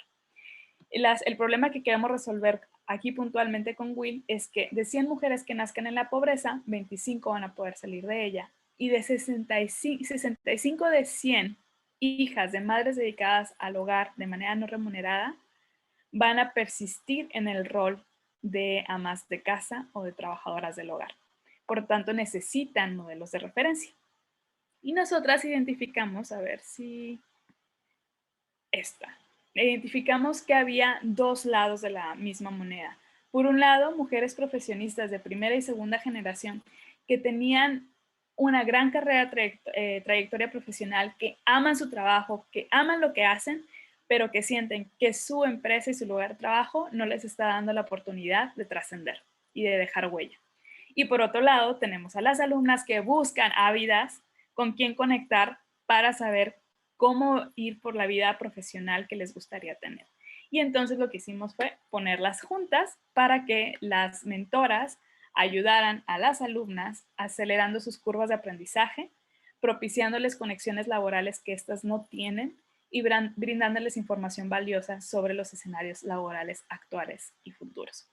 El problema que queremos resolver aquí puntualmente con Will es que de 100 mujeres que nazcan en la pobreza, 25 van a poder salir de ella. Y de 65 de 100 hijas de madres dedicadas al hogar de manera no remunerada, van a persistir en el rol de amas de casa o de trabajadoras del hogar. Por lo tanto, necesitan modelos de referencia. Y nosotras identificamos, a ver si identificamos que había 2 lados de la misma moneda. Por un lado, mujeres profesionistas de primera y segunda generación que tenían una gran trayectoria profesional, que aman su trabajo, que aman lo que hacen, pero que sienten que su empresa y su lugar de trabajo no les está dando la oportunidad de trascender y de dejar huella. Y por otro lado, tenemos a las alumnas que buscan ávidas con quién conectar para saber cómo ir por la vida profesional que les gustaría tener. Y entonces lo que hicimos fue ponerlas juntas para que las mentoras ayudaran a las alumnas acelerando sus curvas de aprendizaje, propiciándoles conexiones laborales que éstas no tienen y brindándoles información valiosa sobre los escenarios laborales actuales y futuros.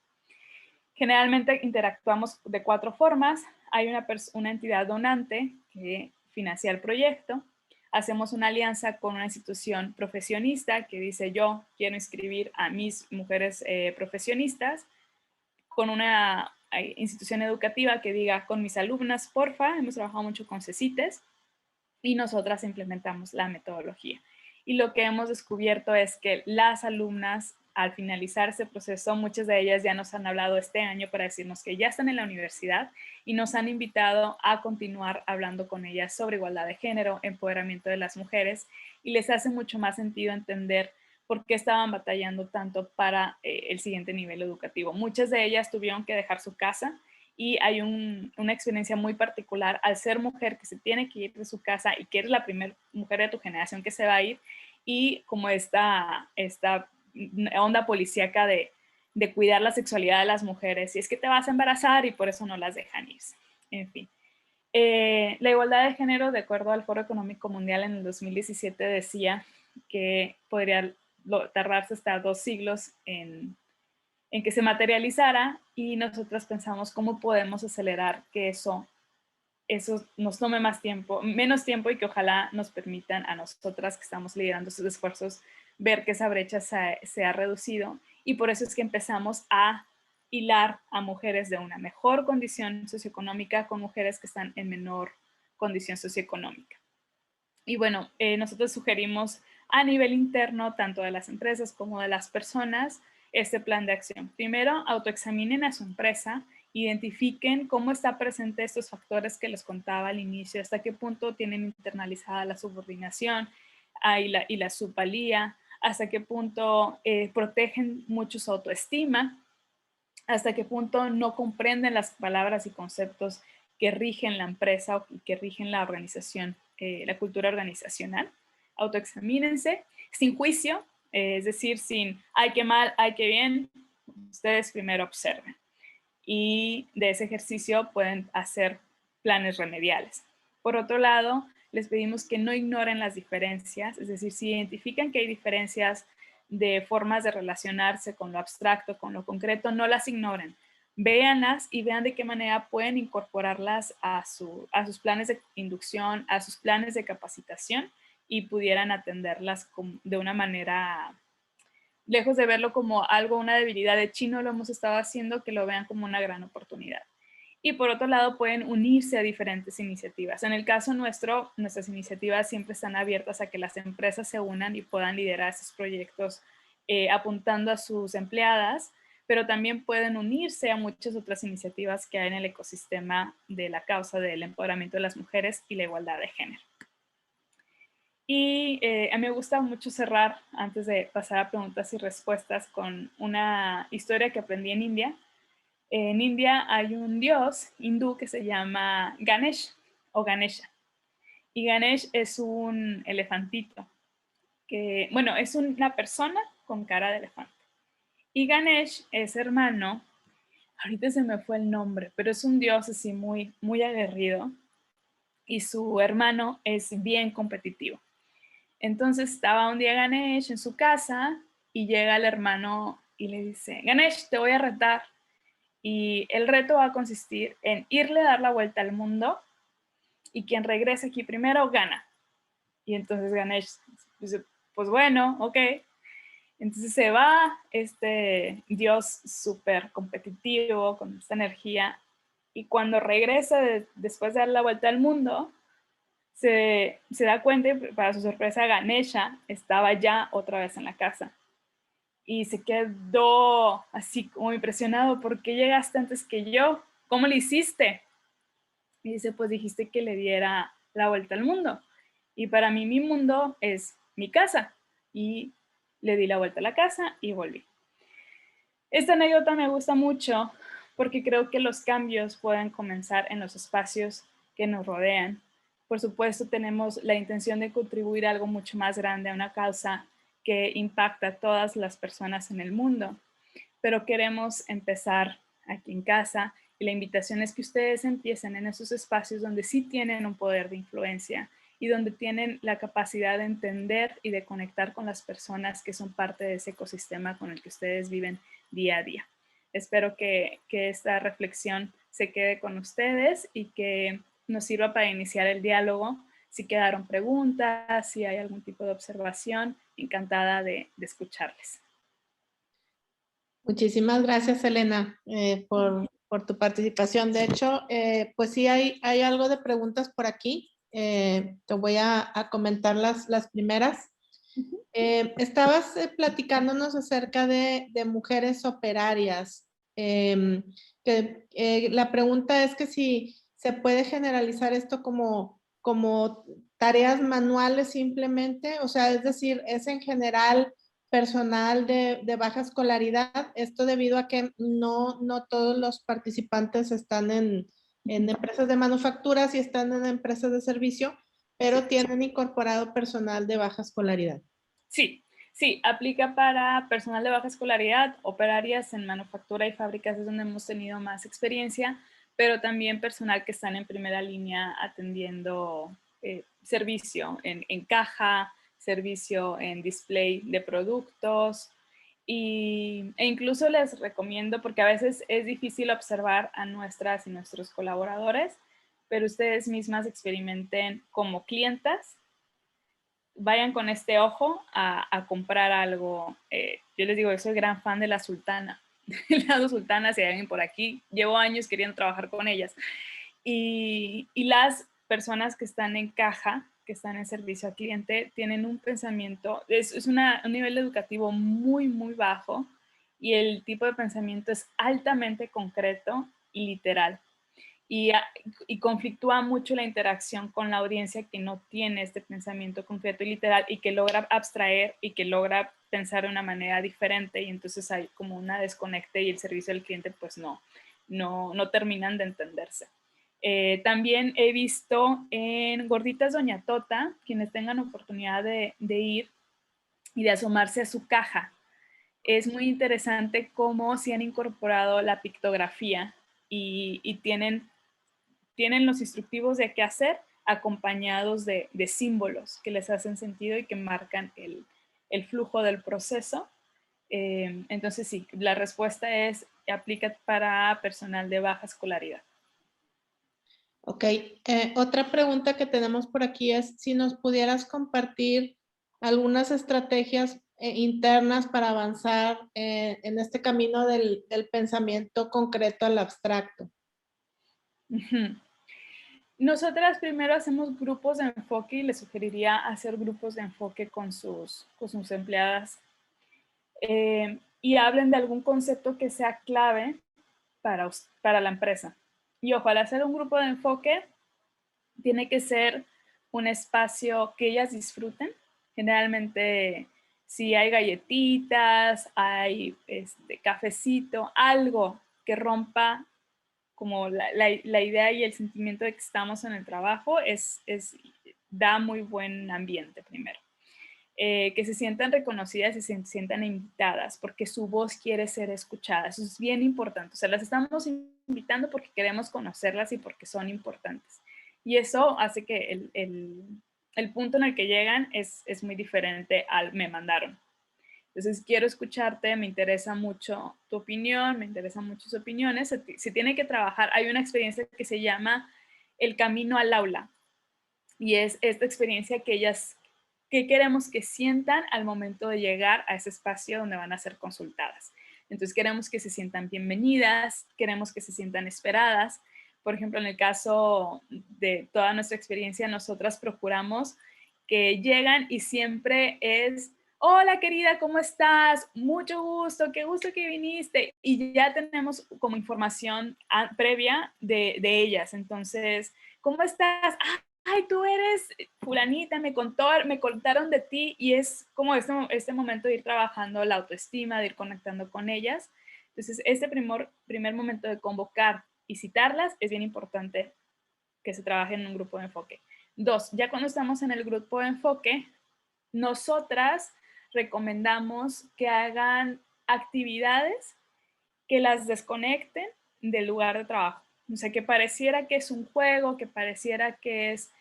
Generalmente interactuamos de 4 formas. Hay una entidad donante que financia el proyecto. Hacemos una alianza con una institución profesionista que dice: yo quiero inscribir a mis mujeres profesionistas, con una institución educativa que diga: con mis alumnas, porfa. Hemos trabajado mucho con CECITES y nosotras implementamos la metodología. Y lo que hemos descubierto es que las alumnas, al finalizar ese proceso, muchas de ellas ya nos han hablado este año para decirnos que ya están en la universidad y nos han invitado a continuar hablando con ellas sobre igualdad de género, empoderamiento de las mujeres, y les hace mucho más sentido entender por qué estaban batallando tanto para el siguiente nivel educativo. Muchas de ellas tuvieron que dejar su casa y hay una experiencia muy particular al ser mujer que se tiene que ir de su casa y que eres la primera mujer de tu generación que se va a ir, y como esta onda policíaca de cuidar la sexualidad de las mujeres, y es que te vas a embarazar y por eso no las dejan irse. En fin. La igualdad de género, de acuerdo al Foro Económico Mundial en el 2017, decía que podría tardarse hasta 2 siglos en que se materializara, y nosotras pensamos cómo podemos acelerar que eso nos tome menos tiempo, y que ojalá nos permitan a nosotras que estamos liderando estos esfuerzos ver que esa brecha se ha reducido, y por eso es que empezamos a hilar a mujeres de una mejor condición socioeconómica con mujeres que están en menor condición socioeconómica. Y bueno, nosotros sugerimos a nivel interno, tanto de las empresas como de las personas, este plan de acción. Primero, autoexaminen a su empresa, identifiquen cómo está presente estos factores que les contaba al inicio, hasta qué punto tienen internalizada la subordinación y la subvalía, hasta qué punto protegen mucho su autoestima, hasta qué punto no comprenden las palabras y conceptos que rigen la empresa o que rigen la organización, la cultura organizacional. Autoexamínense sin juicio, es decir, sin ay, qué mal, ay, qué bien. Ustedes primero observen. Y de ese ejercicio pueden hacer planes remediales. Por otro lado, les pedimos que no ignoren las diferencias, es decir, si identifican que hay diferencias de formas de relacionarse con lo abstracto, con lo concreto, no las ignoren. Véanlas y vean de qué manera pueden incorporarlas a sus planes de inducción, a sus planes de capacitación, y pudieran atenderlas de una manera, lejos de verlo como algo, una debilidad de chino, lo hemos estado haciendo, que lo vean como una gran oportunidad. Y por otro lado, pueden unirse a diferentes iniciativas. En el caso nuestro, nuestras iniciativas siempre están abiertas a que las empresas se unan y puedan liderar esos proyectos apuntando a sus empleadas, pero también pueden unirse a muchas otras iniciativas que hay en el ecosistema de la causa del empoderamiento de las mujeres y la igualdad de género. Y a mí me gusta mucho cerrar, antes de pasar a preguntas y respuestas, con una historia que aprendí en India. En India hay un dios hindú que se llama Ganesh o Ganesha. Y Ganesh es un elefantito, que, bueno, es una persona con cara de elefante. Y Ganesh es hermano, ahorita se me fue el nombre, pero es un dios así muy, muy aguerrido, y su hermano es bien competitivo. Entonces estaba un día Ganesh en su casa y llega el hermano y le dice, Ganesh, te voy a retar. Y el reto va a consistir en irle a dar la vuelta al mundo, y quien regrese aquí primero gana. Y entonces Ganesh dice, pues bueno, ok. Entonces se va este dios súper competitivo, con esta energía, y cuando regresa después de dar la vuelta al mundo, se da cuenta, y para su sorpresa Ganesha estaba ya otra vez en la casa. Y se quedó así como impresionado, ¿por qué llegaste antes que yo? ¿Cómo le hiciste? Y dice, pues dijiste que le diera la vuelta al mundo. Y para mí mi mundo es mi casa. Y le di la vuelta a la casa y volví. Esta anécdota me gusta mucho porque creo que los cambios pueden comenzar en los espacios que nos rodean. Por supuesto, tenemos la intención de contribuir a algo mucho más grande, a una causa que impacta a todas las personas en el mundo, pero queremos empezar aquí en casa, y la invitación es que ustedes empiecen en esos espacios donde sí tienen un poder de influencia y donde tienen la capacidad de entender y de conectar con las personas que son parte de ese ecosistema con el que ustedes viven día a día. Espero que esta reflexión se quede con ustedes y que nos sirva para iniciar el diálogo. Si quedaron preguntas, si hay algún tipo de observación, encantada de escucharles. Muchísimas gracias, Elena, por tu participación. De hecho, pues sí hay algo de preguntas por aquí. Te voy a comentar las primeras. Estabas platicándonos acerca de mujeres operarias. La pregunta es que si se puede generalizar esto como tareas manuales simplemente, o sea, es decir, es en general personal de baja escolaridad. Esto debido a que no todos los participantes están en empresas de manufactura, sí están en empresas de servicio, pero tienen incorporado personal de baja escolaridad. Sí, sí, aplica para personal de baja escolaridad, operarias en manufactura y fábricas es donde hemos tenido más experiencia, pero también personal que están en primera línea atendiendo servicio en caja, servicio en display de productos e incluso les recomiendo, porque a veces es difícil observar a nuestras y nuestros colaboradores, pero ustedes mismas experimenten como clientas, vayan con este ojo a comprar algo. Yo les digo, yo soy gran fan de la Sultana. Las Sultanas, si hay alguien por aquí, llevo años queriendo trabajar con ellas. Y las personas que están en caja, que están en servicio al cliente, tienen un pensamiento, es un nivel educativo muy, muy bajo y el tipo de pensamiento es altamente concreto y literal. Y conflictúa mucho la interacción con la audiencia que no tiene este pensamiento concreto y literal y que logra abstraer y que logra pensar de una manera diferente y entonces hay como una desconecte y el servicio al cliente pues no terminan de entenderse. También he visto en Gorditas Doña Tota, quienes tengan oportunidad de ir y de asomarse a su caja. Es muy interesante cómo se han incorporado la pictografía y tienen los instructivos de qué hacer acompañados de símbolos que les hacen sentido y que marcan el flujo del proceso. Entonces sí, la respuesta es aplica para personal de baja escolaridad. Ok, otra pregunta que tenemos por aquí es si nos pudieras compartir algunas estrategias internas para avanzar en este camino del pensamiento concreto al abstracto. Nosotras primero hacemos grupos de enfoque y les sugeriría hacer grupos de enfoque con sus empleadas y hablen de algún concepto que sea clave para la empresa. Y ojo, al hacer un grupo de enfoque, tiene que ser un espacio que ellas disfruten. Generalmente, si hay galletitas, hay cafecito, algo que rompa como la idea y el sentimiento de que estamos en el trabajo, da muy buen ambiente primero. Que se sientan reconocidas y se sientan invitadas porque su voz quiere ser escuchada. Eso es bien importante. O sea, las estamos invitando porque queremos conocerlas y porque son importantes. Y eso hace que el punto en el que llegan es muy diferente al me mandaron. Entonces, quiero escucharte, me interesa mucho tu opinión, me interesan mucho sus opiniones. Se tiene que trabajar. Hay una experiencia que se llama el camino al aula. Y es esta experiencia que queremos que sientan al momento de llegar a ese espacio donde van a ser consultadas. Entonces, queremos que se sientan bienvenidas, queremos que se sientan esperadas. Por ejemplo, en el caso de toda nuestra experiencia, nosotras procuramos que llegan y siempre es: hola querida, ¿cómo estás? Mucho gusto, qué gusto que viniste. Y ya tenemos como información previa de ellas. Entonces, ¿cómo estás? Ay, tú eres fulanita, me contaron de ti, y es como este momento de ir trabajando la autoestima, de ir conectando con ellas. Entonces, este primer momento de convocar y citarlas es bien importante que se trabaje en un grupo de enfoque. 2, ya cuando estamos en el grupo de enfoque, nosotras recomendamos que hagan actividades que las desconecten del lugar de trabajo. O sea, que pareciera que es un juego, que pareciera que es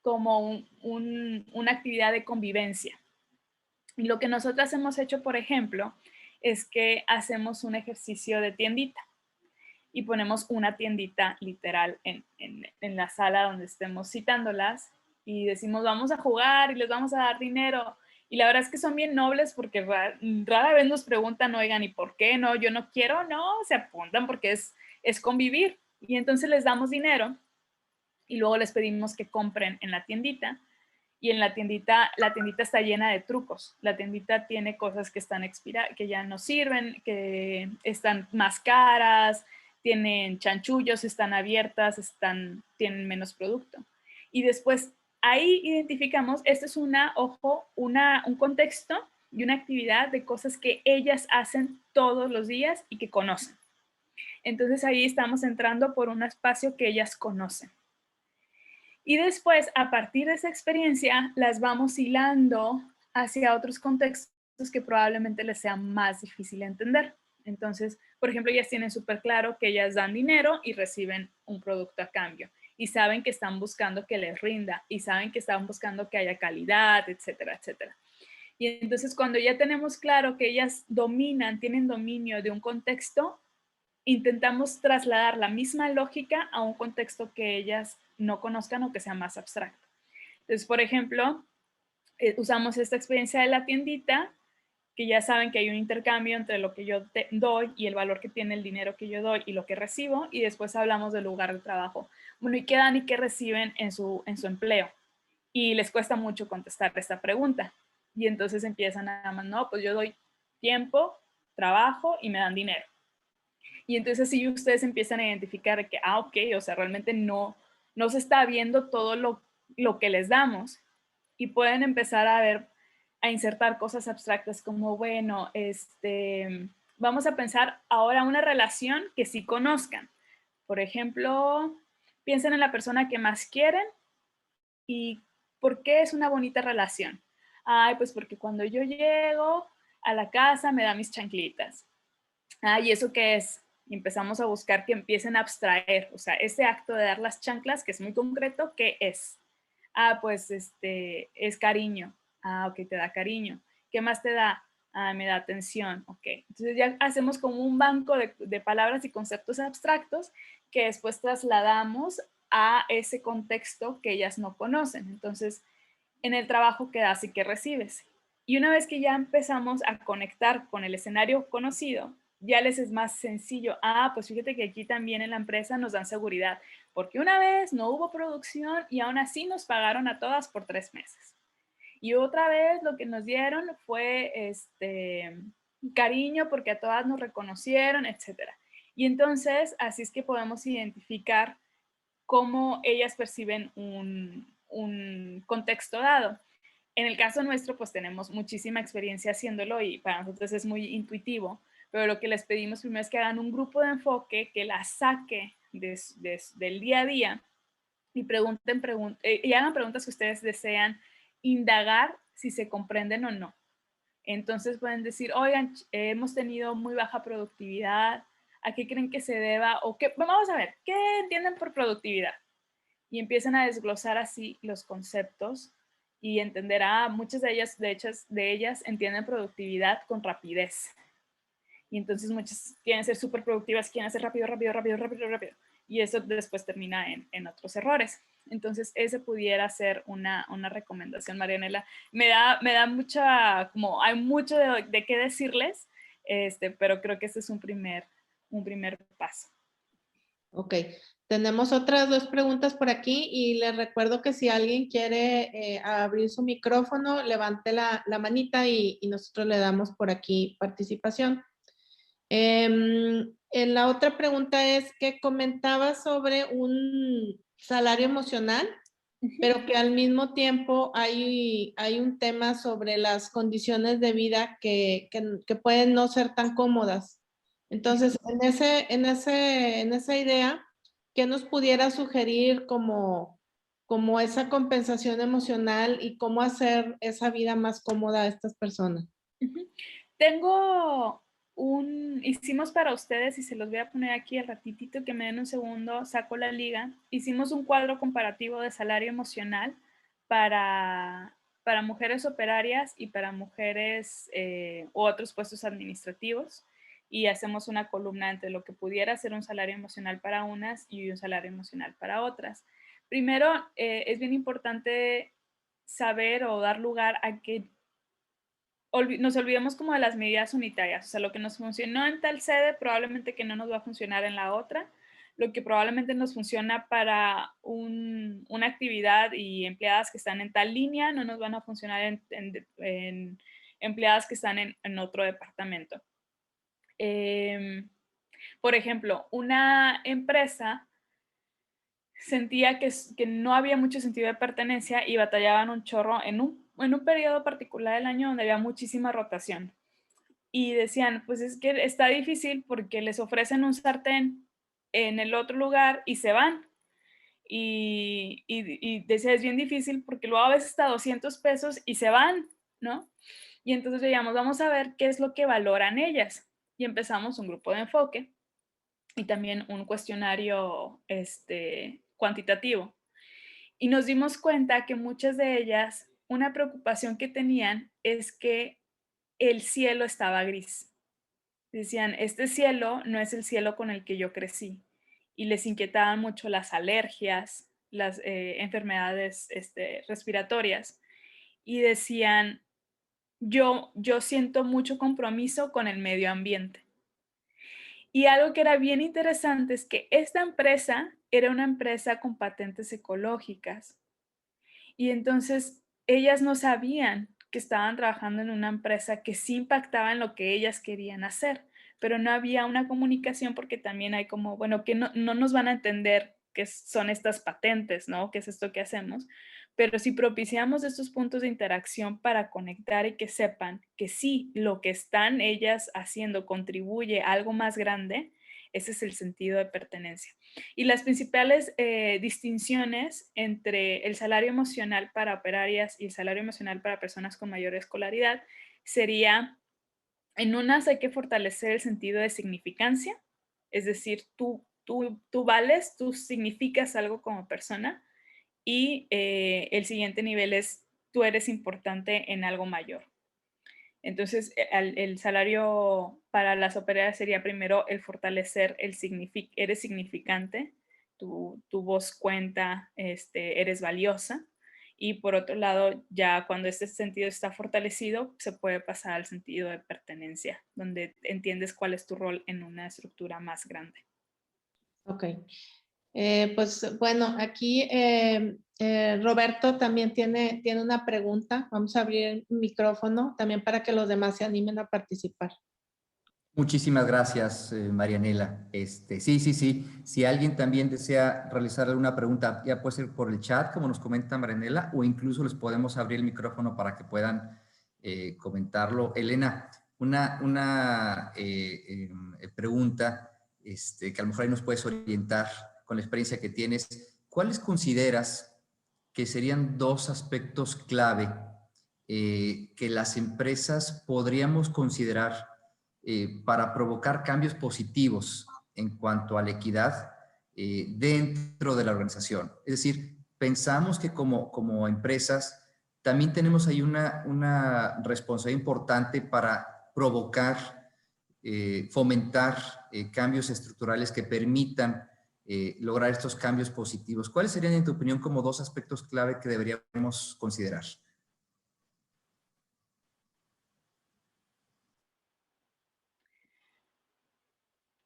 como una actividad de convivencia. Y lo que nosotras hemos hecho, por ejemplo, es que hacemos un ejercicio de tiendita y ponemos una tiendita literal en la sala donde estemos citándolas y decimos, vamos a jugar y les vamos a dar dinero. Y la verdad es que son bien nobles porque rara vez nos preguntan, oigan, ¿y por qué? No, yo no quiero, no, se apuntan porque es convivir. Y entonces les damos dinero y luego les pedimos que compren en la tiendita. Y en la tiendita está llena de trucos. La tiendita tiene cosas que están expiradas, que ya no sirven, que están más caras, tienen chanchullos, están abiertas, tienen menos producto. Y después ahí identificamos, este es un contexto y una actividad de cosas que ellas hacen todos los días y que conocen. Entonces ahí estamos entrando por un espacio que ellas conocen. Y después, a partir de esa experiencia, las vamos hilando hacia otros contextos que probablemente les sea más difícil entender. Entonces, por ejemplo, ellas tienen súper claro que ellas dan dinero y reciben un producto a cambio. Y saben que están buscando que les rinda. Y saben que están buscando que haya calidad, etcétera, etcétera. Y entonces, cuando ya tenemos claro que ellas tienen dominio de un contexto, intentamos trasladar la misma lógica a un contexto que ellas no conozcan o que sea más abstracto. Entonces, por ejemplo, usamos esta experiencia de la tiendita, que ya saben que hay un intercambio entre lo que yo doy y el valor que tiene el dinero que yo doy y lo que recibo, y después hablamos del lugar de trabajo. Bueno, ¿y qué dan y qué reciben en su empleo? Y les cuesta mucho contestar esta pregunta. Y entonces empiezan a más, no, pues yo doy tiempo, trabajo y me dan dinero. Y entonces si ustedes empiezan a identificar que, ok, o sea, realmente no se está viendo todo lo que les damos, y pueden empezar a insertar cosas abstractas como, bueno, vamos a pensar ahora una relación que sí conozcan. Por ejemplo, piensen en la persona que más quieren y ¿por qué es una bonita relación? Ay, pues porque cuando yo llego a la casa me da mis chanclitas. ¿Y eso qué es? Y empezamos a buscar que empiecen a abstraer, o sea, ese acto de dar las chanclas, que es muy concreto, ¿qué es? Pues es cariño. Ok, te da cariño. ¿Qué más te da? Me da atención. Ok, entonces ya hacemos como un banco de palabras y conceptos abstractos que después trasladamos a ese contexto que ellas no conocen. Entonces, en el trabajo que das y que recibes. Y una vez que ya empezamos a conectar con el escenario conocido, ya les es más sencillo. Pues fíjate que aquí también en la empresa nos dan seguridad, porque una vez no hubo producción y aún así nos pagaron a todas por 3 meses. Y otra vez lo que nos dieron fue cariño porque a todas nos reconocieron, etcétera. Y entonces así es que podemos identificar cómo ellas perciben un contexto dado. En el caso nuestro, pues tenemos muchísima experiencia haciéndolo y para nosotros es muy intuitivo, pero lo que les pedimos primero es que hagan un grupo de enfoque que la saque del día a día y y hagan preguntas que ustedes desean indagar si se comprenden o no. Entonces pueden decir, oigan, hemos tenido muy baja productividad, ¿a qué creen que se deba? O qué, vamos a ver, ¿qué entienden por productividad? Y empiezan a desglosar así los conceptos y entender, muchas de ellas entienden productividad con rapidez. Y entonces muchas quieren ser súper productivas, quieren hacer rápido. Y eso después termina en otros errores. Entonces, ese pudiera ser una recomendación, Marianela. Me da mucha, como hay mucho de qué decirles, pero creo que este es un primer paso. Ok, tenemos otras 2 preguntas por aquí y les recuerdo que si alguien quiere abrir su micrófono, levante la manita y nosotros le damos por aquí participación. La otra pregunta es que comentaba sobre un salario emocional, pero que al mismo tiempo hay un tema sobre las condiciones de vida que pueden no ser tan cómodas. Entonces, en esa idea, ¿qué nos pudiera sugerir como esa compensación emocional y cómo hacer esa vida más cómoda a estas personas? Hicimos para ustedes, y se los voy a poner aquí al ratitito, que me den un segundo, saco la liga. Hicimos un cuadro comparativo de salario emocional para mujeres operarias y para mujeres u otros puestos administrativos, y hacemos una columna entre lo que pudiera ser un salario emocional para unas y un salario emocional para otras. Primero, es bien importante saber o dar lugar a que nos olvidemos como de las medidas unitarias, o sea, lo que nos funcionó en tal sede probablemente que no nos va a funcionar en la otra, lo que probablemente nos funciona para una actividad y empleadas que están en tal línea no nos van a funcionar en empleadas que están en otro departamento. Por ejemplo, una empresa sentía que no había mucho sentido de pertenencia y batallaban un chorro en un periodo particular del año donde había muchísima rotación. Y decían, pues es que está difícil porque les ofrecen un sartén en el otro lugar y se van. Y decía, es bien difícil porque luego a veces está 200 pesos y se van, ¿no? Y entonces veíamos, vamos a ver qué es lo que valoran ellas. Y empezamos un grupo de enfoque y también un cuestionario cuantitativo. Y nos dimos cuenta que muchas de ellas, una preocupación que tenían es que el cielo estaba gris. Decían, este cielo no es el cielo con el que yo crecí. Y les inquietaban mucho las alergias, las enfermedades respiratorias. Y decían, yo siento mucho compromiso con el medio ambiente. Y algo que era bien interesante es que esta empresa era una empresa con patentes ecológicas. Y entonces ellas no sabían que estaban trabajando en una empresa que sí impactaba en lo que ellas querían hacer, pero no había una comunicación porque también hay como, bueno, que no nos van a entender qué son estas patentes, ¿no? ¿Qué es esto que hacemos? Pero si propiciamos estos puntos de interacción para conectar y que sepan que sí, lo que están ellas haciendo contribuye a algo más grande, ese es el sentido de pertenencia. Y las principales distinciones entre el salario emocional para operarias y el salario emocional para personas con mayor escolaridad sería, en unas hay que fortalecer el sentido de significancia, es decir, tú vales, tú significas algo como persona, y el siguiente nivel es, tú eres importante en algo mayor. Entonces, el salario para las operarias sería primero el fortalecer eres significante, tu voz cuenta, eres valiosa. Y por otro lado, ya cuando este sentido está fortalecido, se puede pasar al sentido de pertenencia, donde entiendes cuál es tu rol en una estructura más grande. Ok. Pues bueno, aquí Roberto también tiene una pregunta. Vamos a abrir el micrófono también para que los demás se animen a participar. Muchísimas gracias, Marianela. Sí. Si alguien también desea realizar alguna pregunta, ya puede ser por el chat, como nos comenta Marianela, o incluso les podemos abrir el micrófono para que puedan comentarlo. Elena, una pregunta que a lo mejor ahí nos puedes orientar con la experiencia que tienes. ¿Cuáles consideras que serían dos aspectos clave que las empresas podríamos considerar para provocar cambios positivos en cuanto a la equidad dentro de la organización? Es decir, pensamos que como empresas también tenemos ahí una responsabilidad importante para provocar, fomentar cambios estructurales que permitan lograr estos cambios positivos. ¿Cuáles serían, en tu opinión, como dos aspectos clave que deberíamos considerar?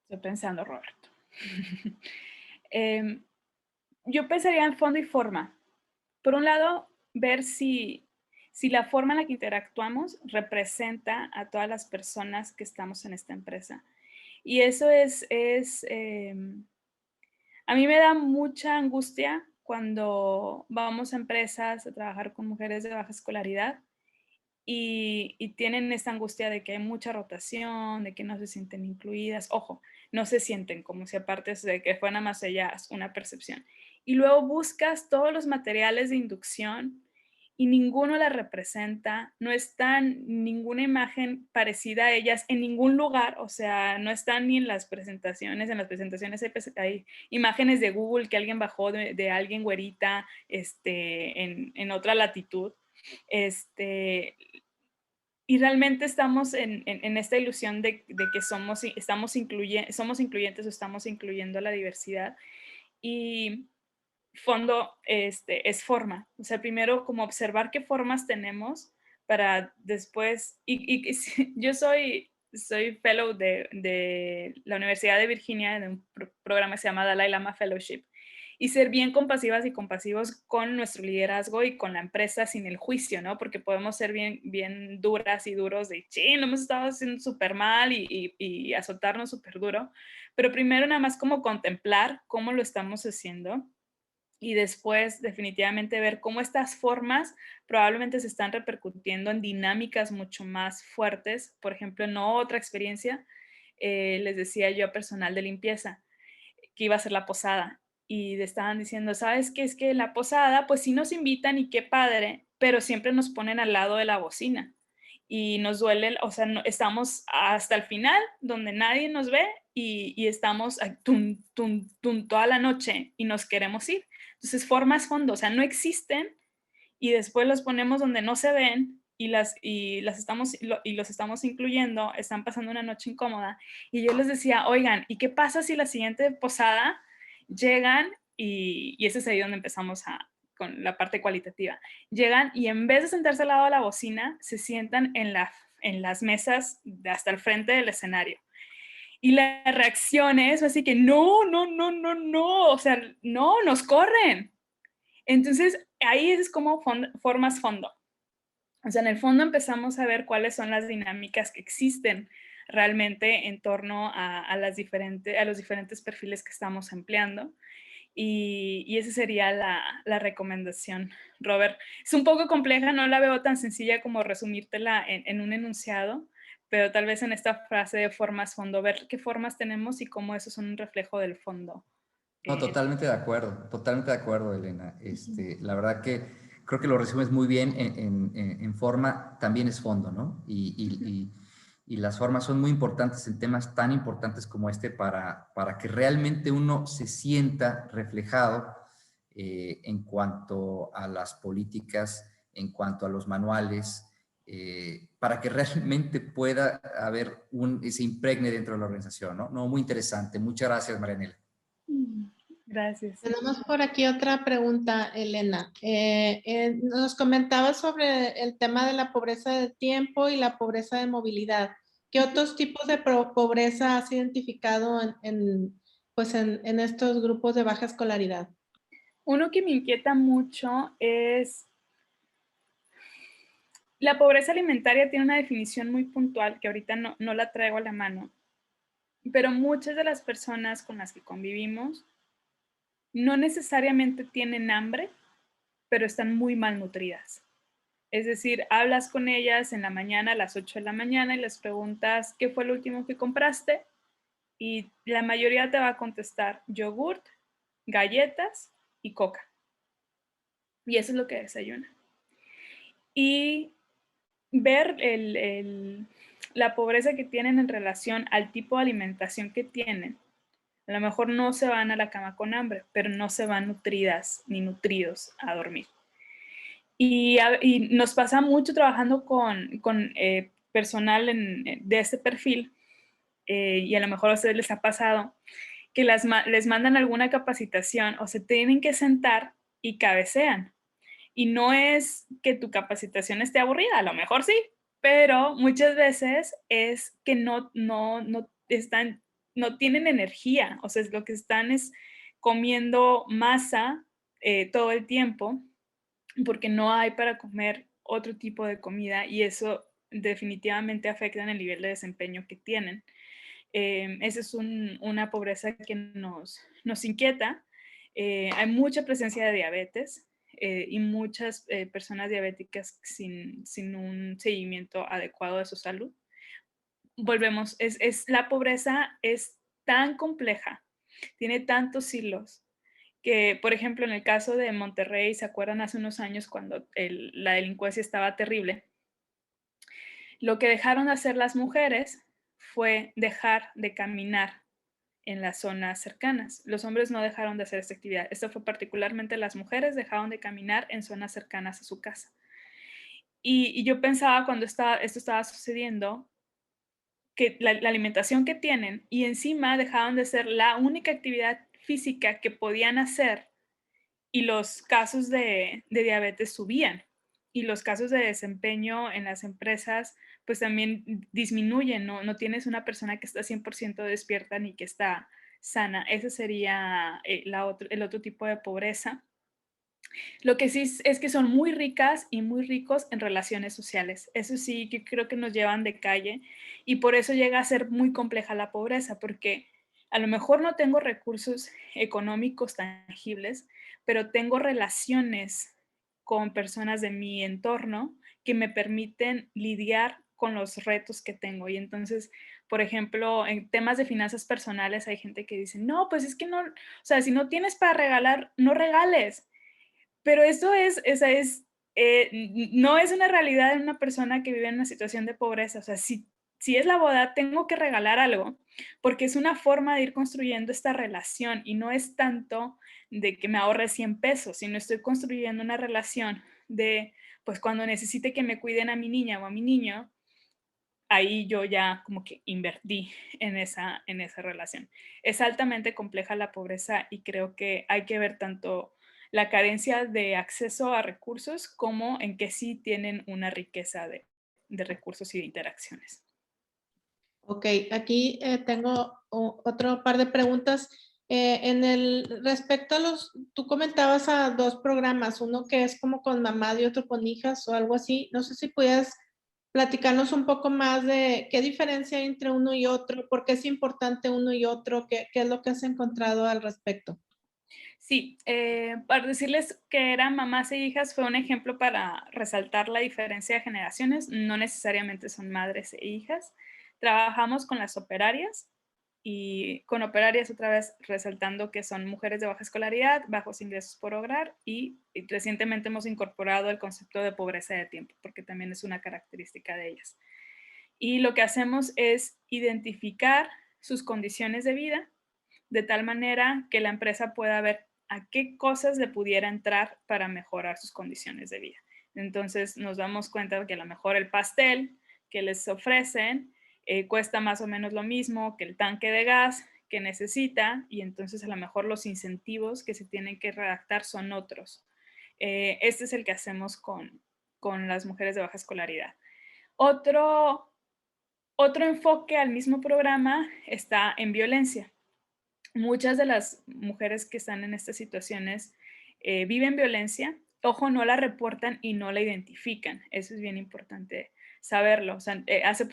Estoy pensando, Roberto. Yo pensaría en fondo y forma. Por un lado, ver si la forma en la que interactuamos representa a todas las personas que estamos en esta empresa. Y eso a mí me da mucha angustia cuando vamos a empresas a trabajar con mujeres de baja escolaridad y tienen esta angustia de que hay mucha rotación, de que no se sienten incluidas. Ojo, no se sienten como si aparte de que fuera más allá una percepción. Y luego buscas todos los materiales de inducción y ninguno las representa, no está ninguna imagen parecida a ellas en ningún lugar, o sea, no están ni en las presentaciones hay imágenes de Google que alguien bajó de alguien güerita en otra latitud. Y realmente estamos en esta ilusión de que somos incluyentes o estamos incluyendo a la diversidad. Y fondo es forma. O sea, primero como observar qué formas tenemos para después, yo soy fellow de la Universidad de Virginia, de un programa que se llama Dalai Lama Fellowship, y ser bien compasivas y compasivos con nuestro liderazgo y con la empresa sin el juicio, ¿no? Porque podemos ser bien duras y duros de, lo hemos estado haciendo súper mal y azotarnos súper duro, pero primero nada más como contemplar cómo lo estamos haciendo y después definitivamente ver cómo estas formas probablemente se están repercutiendo en dinámicas mucho más fuertes. Por ejemplo, en otra experiencia, les decía yo a personal de limpieza que iba a ser la posada y estaban diciendo, ¿sabes qué? Es que la posada, pues sí nos invitan y qué padre, pero siempre nos ponen al lado de la bocina y nos duele, o sea, estamos hasta el final donde nadie nos ve y estamos tum, tum, tum, toda la noche y nos queremos ir. Entonces, formas fondo, o sea, no existen y después los ponemos donde no se ven y los estamos incluyendo, están pasando una noche incómoda. Y yo les decía, oigan, ¿y qué pasa si la siguiente posada llegan? Y ese es ahí donde empezamos con la parte cualitativa. Llegan y en vez de sentarse al lado de la bocina, se sientan en las mesas hasta el frente del escenario. Y la reacción es así que no, no, no, no, no, o sea, no, nos corren. Entonces, ahí es como formas fondo. O sea, en el fondo empezamos a ver cuáles son las dinámicas que existen realmente en torno a los diferentes perfiles que estamos empleando. Y esa sería la recomendación, Robert. Es un poco compleja, no la veo tan sencilla como resumírtela en un enunciado, pero tal vez en esta frase de formas fondo, ver qué formas tenemos y cómo eso son un reflejo del fondo. No, totalmente de acuerdo, Elena. La verdad que creo que lo resumes muy bien en forma, también es fondo, ¿no? Y las formas son muy importantes en temas tan importantes como este para que realmente uno se sienta reflejado en cuanto a las políticas, en cuanto a los manuales, para que realmente pueda haber se impregne dentro de la organización, ¿no? No, muy interesante. Muchas gracias, Marianela. Gracias. Tenemos por aquí otra pregunta, Elena. Nos comentaba sobre el tema de la pobreza de tiempo y la pobreza de movilidad. ¿Qué otros tipos de pobreza has identificado en estos grupos de baja escolaridad? Uno que me inquieta mucho es la pobreza alimentaria. Tiene una definición muy puntual que ahorita no la traigo a la mano, pero muchas de las personas con las que convivimos no necesariamente tienen hambre, pero están muy malnutridas. Es decir, hablas con ellas en la mañana a las 8 de la mañana y les preguntas qué fue lo último que compraste y la mayoría te va a contestar yogurt, galletas y coca. Y eso es lo que desayuna. Y ver la pobreza que tienen en relación al tipo de alimentación que tienen. A lo mejor no se van a la cama con hambre, pero no se van nutridas ni nutridos a dormir. Y nos pasa mucho trabajando con personal de este perfil, y a lo mejor a ustedes les ha pasado, que les mandan alguna capacitación o se tienen que sentar y cabecean. Y no es que tu capacitación esté aburrida, a lo mejor sí, pero muchas veces es que no tienen energía, o sea, lo que están es comiendo masa todo el tiempo porque no hay para comer otro tipo de comida y eso definitivamente afecta en el nivel de desempeño que tienen. Esa es una pobreza que nos inquieta. Hay mucha presencia de diabetes y muchas personas diabéticas sin un seguimiento adecuado de su salud. Volvemos, la pobreza es tan compleja, tiene tantos hilos, que, por ejemplo, en el caso de Monterrey, ¿se acuerdan hace unos años cuando la delincuencia estaba terrible? Lo que dejaron de hacer las mujeres fue dejar de caminar en las zonas cercanas. Los hombres no dejaron de hacer esta actividad. Esto fue particularmente las mujeres dejaron de caminar en zonas cercanas a su casa. Y yo pensaba cuando esto estaba sucediendo, que la alimentación que tienen y encima dejaron de ser la única actividad física que podían hacer y los casos de diabetes subían y los casos de desempeño en las empresas pues también disminuyen, no tienes una persona que está 100% despierta ni que está sana. Ese sería el otro tipo de pobreza. Lo que sí es que son muy ricas y muy ricos en relaciones sociales. Eso sí, que creo que nos llevan de calle y por eso llega a ser muy compleja la pobreza, porque a lo mejor no tengo recursos económicos tangibles, pero tengo relaciones con personas de mi entorno que me permiten lidiar con los retos que tengo. Y entonces, por ejemplo, en temas de finanzas personales hay gente que dice, no, pues es que no, o sea, si no tienes para regalar, no regales. Pero eso no es una realidad en una persona que vive en una situación de pobreza. O sea, si es la boda, tengo que regalar algo, porque es una forma de ir construyendo esta relación y no es tanto de que me ahorre 100 pesos, sino estoy construyendo una relación de, pues cuando necesite que me cuiden a mi niña o a mi niño, ahí yo ya como que invertí en esa relación. Es altamente compleja la pobreza y creo que hay que ver tanto la carencia de acceso a recursos como en que sí tienen una riqueza de recursos y de interacciones. Ok, aquí tengo otro par de preguntas. Respecto a tú comentabas a dos programas, uno que es como con mamá y otro con hijas o algo así. No sé si pudieras platicarnos un poco más de qué diferencia hay entre uno y otro, por qué es importante uno y otro, qué es lo que has encontrado al respecto. Sí, para decirles que eran mamás e hijas fue un ejemplo para resaltar la diferencia de generaciones, no necesariamente son madres e hijas. Trabajamos con las operarias y con operarias otra vez resaltando que son mujeres de baja escolaridad, bajos ingresos por hogar y recientemente hemos incorporado el concepto de pobreza de tiempo porque también es una característica de ellas. Y lo que hacemos es identificar sus condiciones de vida de tal manera que la empresa pueda ver a qué cosas le pudiera entrar para mejorar sus condiciones de vida. Entonces nos damos cuenta que a lo mejor el pastel que les ofrecen cuesta más o menos lo mismo que el tanque de gas que necesita y entonces a lo mejor los incentivos que se tienen que redactar son otros. Este es el que hacemos con las mujeres de baja escolaridad. Otro enfoque al mismo programa está en violencia. Muchas de las mujeres que están en estas situaciones viven violencia. Ojo, no la reportan y no la identifican. Eso es bien importante saberlo. O sea, hace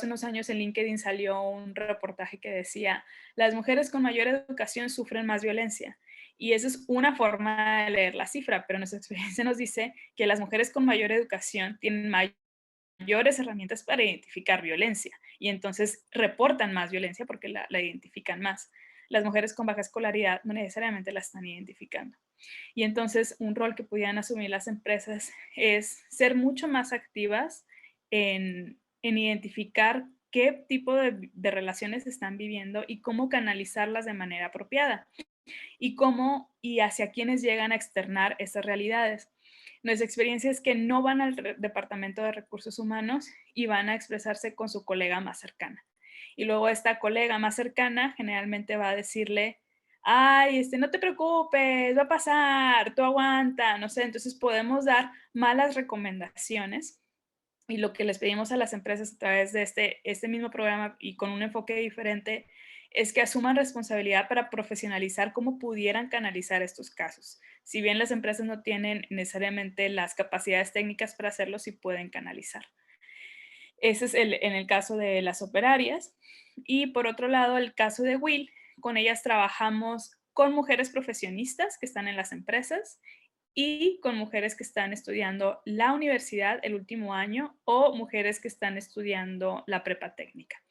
unos años en LinkedIn salió un reportaje que decía, las mujeres con mayor educación sufren más violencia. Y esa es una forma de leer la cifra, pero nuestra experiencia nos dice que las mujeres con mayor educación tienen mayores herramientas para identificar violencia y entonces reportan más violencia porque la identifican más. Las mujeres con baja escolaridad no necesariamente la están identificando. Y entonces un rol que pudieran asumir las empresas es ser mucho más activas en identificar qué tipo de relaciones están viviendo y cómo canalizarlas de manera apropiada y cómo y hacia quiénes llegan a externar esas realidades. Nuestra experiencia es que no van al Departamento de Recursos Humanos y van a expresarse con su colega más cercana. Y luego esta colega más cercana generalmente va a decirle, ay, no te preocupes, va a pasar, tú aguanta, no sé. Entonces podemos dar malas recomendaciones y lo que les pedimos a las empresas a través de este mismo programa y con un enfoque diferente es que asuman responsabilidad para profesionalizar cómo pudieran canalizar estos casos. Si bien las empresas no tienen necesariamente las capacidades técnicas para hacerlo, sí pueden canalizar. Ese es en el caso de las operarias. Y por otro lado, el caso de Will, con ellas trabajamos con mujeres profesionistas que están en las empresas y con mujeres que están estudiando la universidad el último año o mujeres que están estudiando la prepa técnica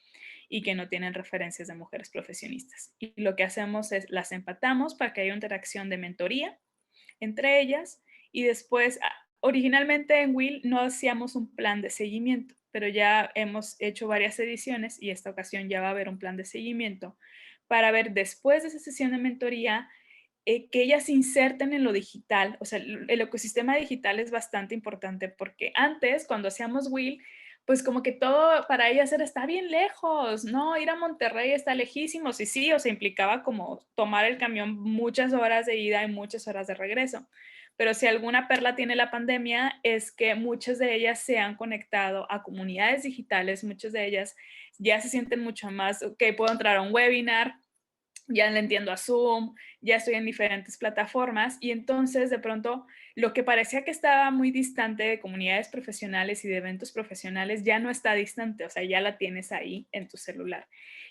y que no tienen referencias de mujeres profesionistas. Y lo que hacemos es las empatamos para que haya una interacción de mentoría entre ellas y después, originalmente en Will no hacíamos un plan de seguimiento, pero ya hemos hecho varias ediciones y esta ocasión ya va a haber un plan de seguimiento para ver después de esa sesión de mentoría que ellas se inserten en lo digital. O sea, el ecosistema digital es bastante importante porque antes, cuando hacíamos Will, pues como que todo para ellas está bien lejos, ¿no? Ir a Monterrey está lejísimos y sí, o sea, implicaba como tomar el camión muchas horas de ida y muchas horas de regreso. Pero si alguna perla tiene la pandemia es que muchas de ellas se han conectado a comunidades digitales, muchas de ellas ya se sienten mucho más, ok, puedo entrar a un webinar, ya le entiendo a Zoom, ya estoy en diferentes plataformas y entonces de pronto lo que parecía que estaba muy distante de comunidades profesionales y de eventos profesionales ya no está distante, o sea, ya la tienes ahí en tu celular.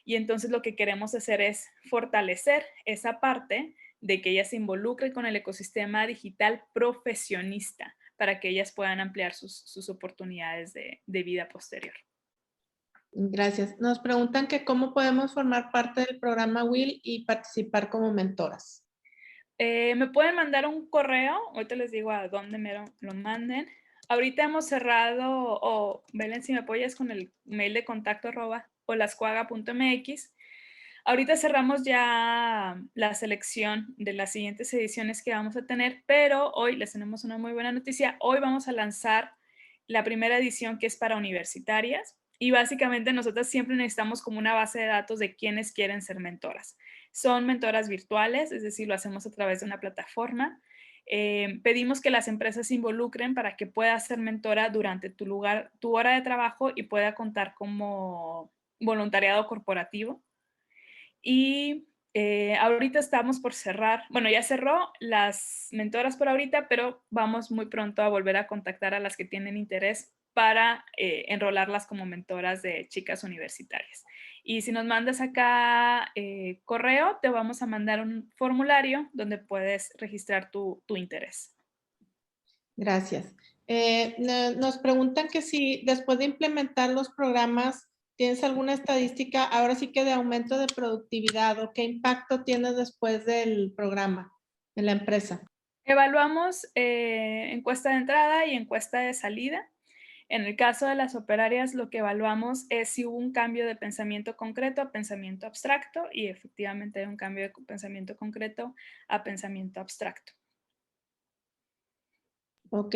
Y entonces lo que queremos hacer es fortalecer esa parte de que ellas se involucren con el ecosistema digital profesionista para que ellas puedan ampliar sus oportunidades de vida posterior. Gracias. Nos preguntan que cómo podemos formar parte del programa WIL y participar como mentoras. Me pueden mandar un correo, ahorita les digo a dónde me lo manden. Ahorita hemos cerrado, o Belén, si me apoyas con el mail de contacto @olascuaga.mx. Ahorita cerramos ya la selección de las siguientes ediciones que vamos a tener, pero hoy les tenemos una muy buena noticia. Hoy vamos a lanzar la primera edición, que es para universitarias, y básicamente nosotros siempre necesitamos como una base de datos de quienes quieren ser mentoras. Son mentoras virtuales, es decir, lo hacemos a través de una plataforma. Pedimos que las empresas se involucren para que puedas ser mentora durante tu hora de trabajo y pueda contar como voluntariado corporativo. Y ahorita estamos por cerrar, bueno, ya cerró las mentoras por ahorita, pero vamos muy pronto a volver a contactar a las que tienen interés para enrolarlas como mentoras de chicas universitarias. Y si nos mandas acá correo, te vamos a mandar un formulario donde puedes registrar tu interés. Gracias. Nos preguntan que si después de implementar los programas, ¿tienes alguna estadística ahora sí que de aumento de productividad o qué impacto tiene después del programa en la empresa? Evaluamos encuesta de entrada y encuesta de salida. En el caso de las operarias, lo que evaluamos es si hubo un cambio de pensamiento concreto a pensamiento abstracto, y efectivamente hay un cambio de pensamiento concreto a pensamiento abstracto. Ok,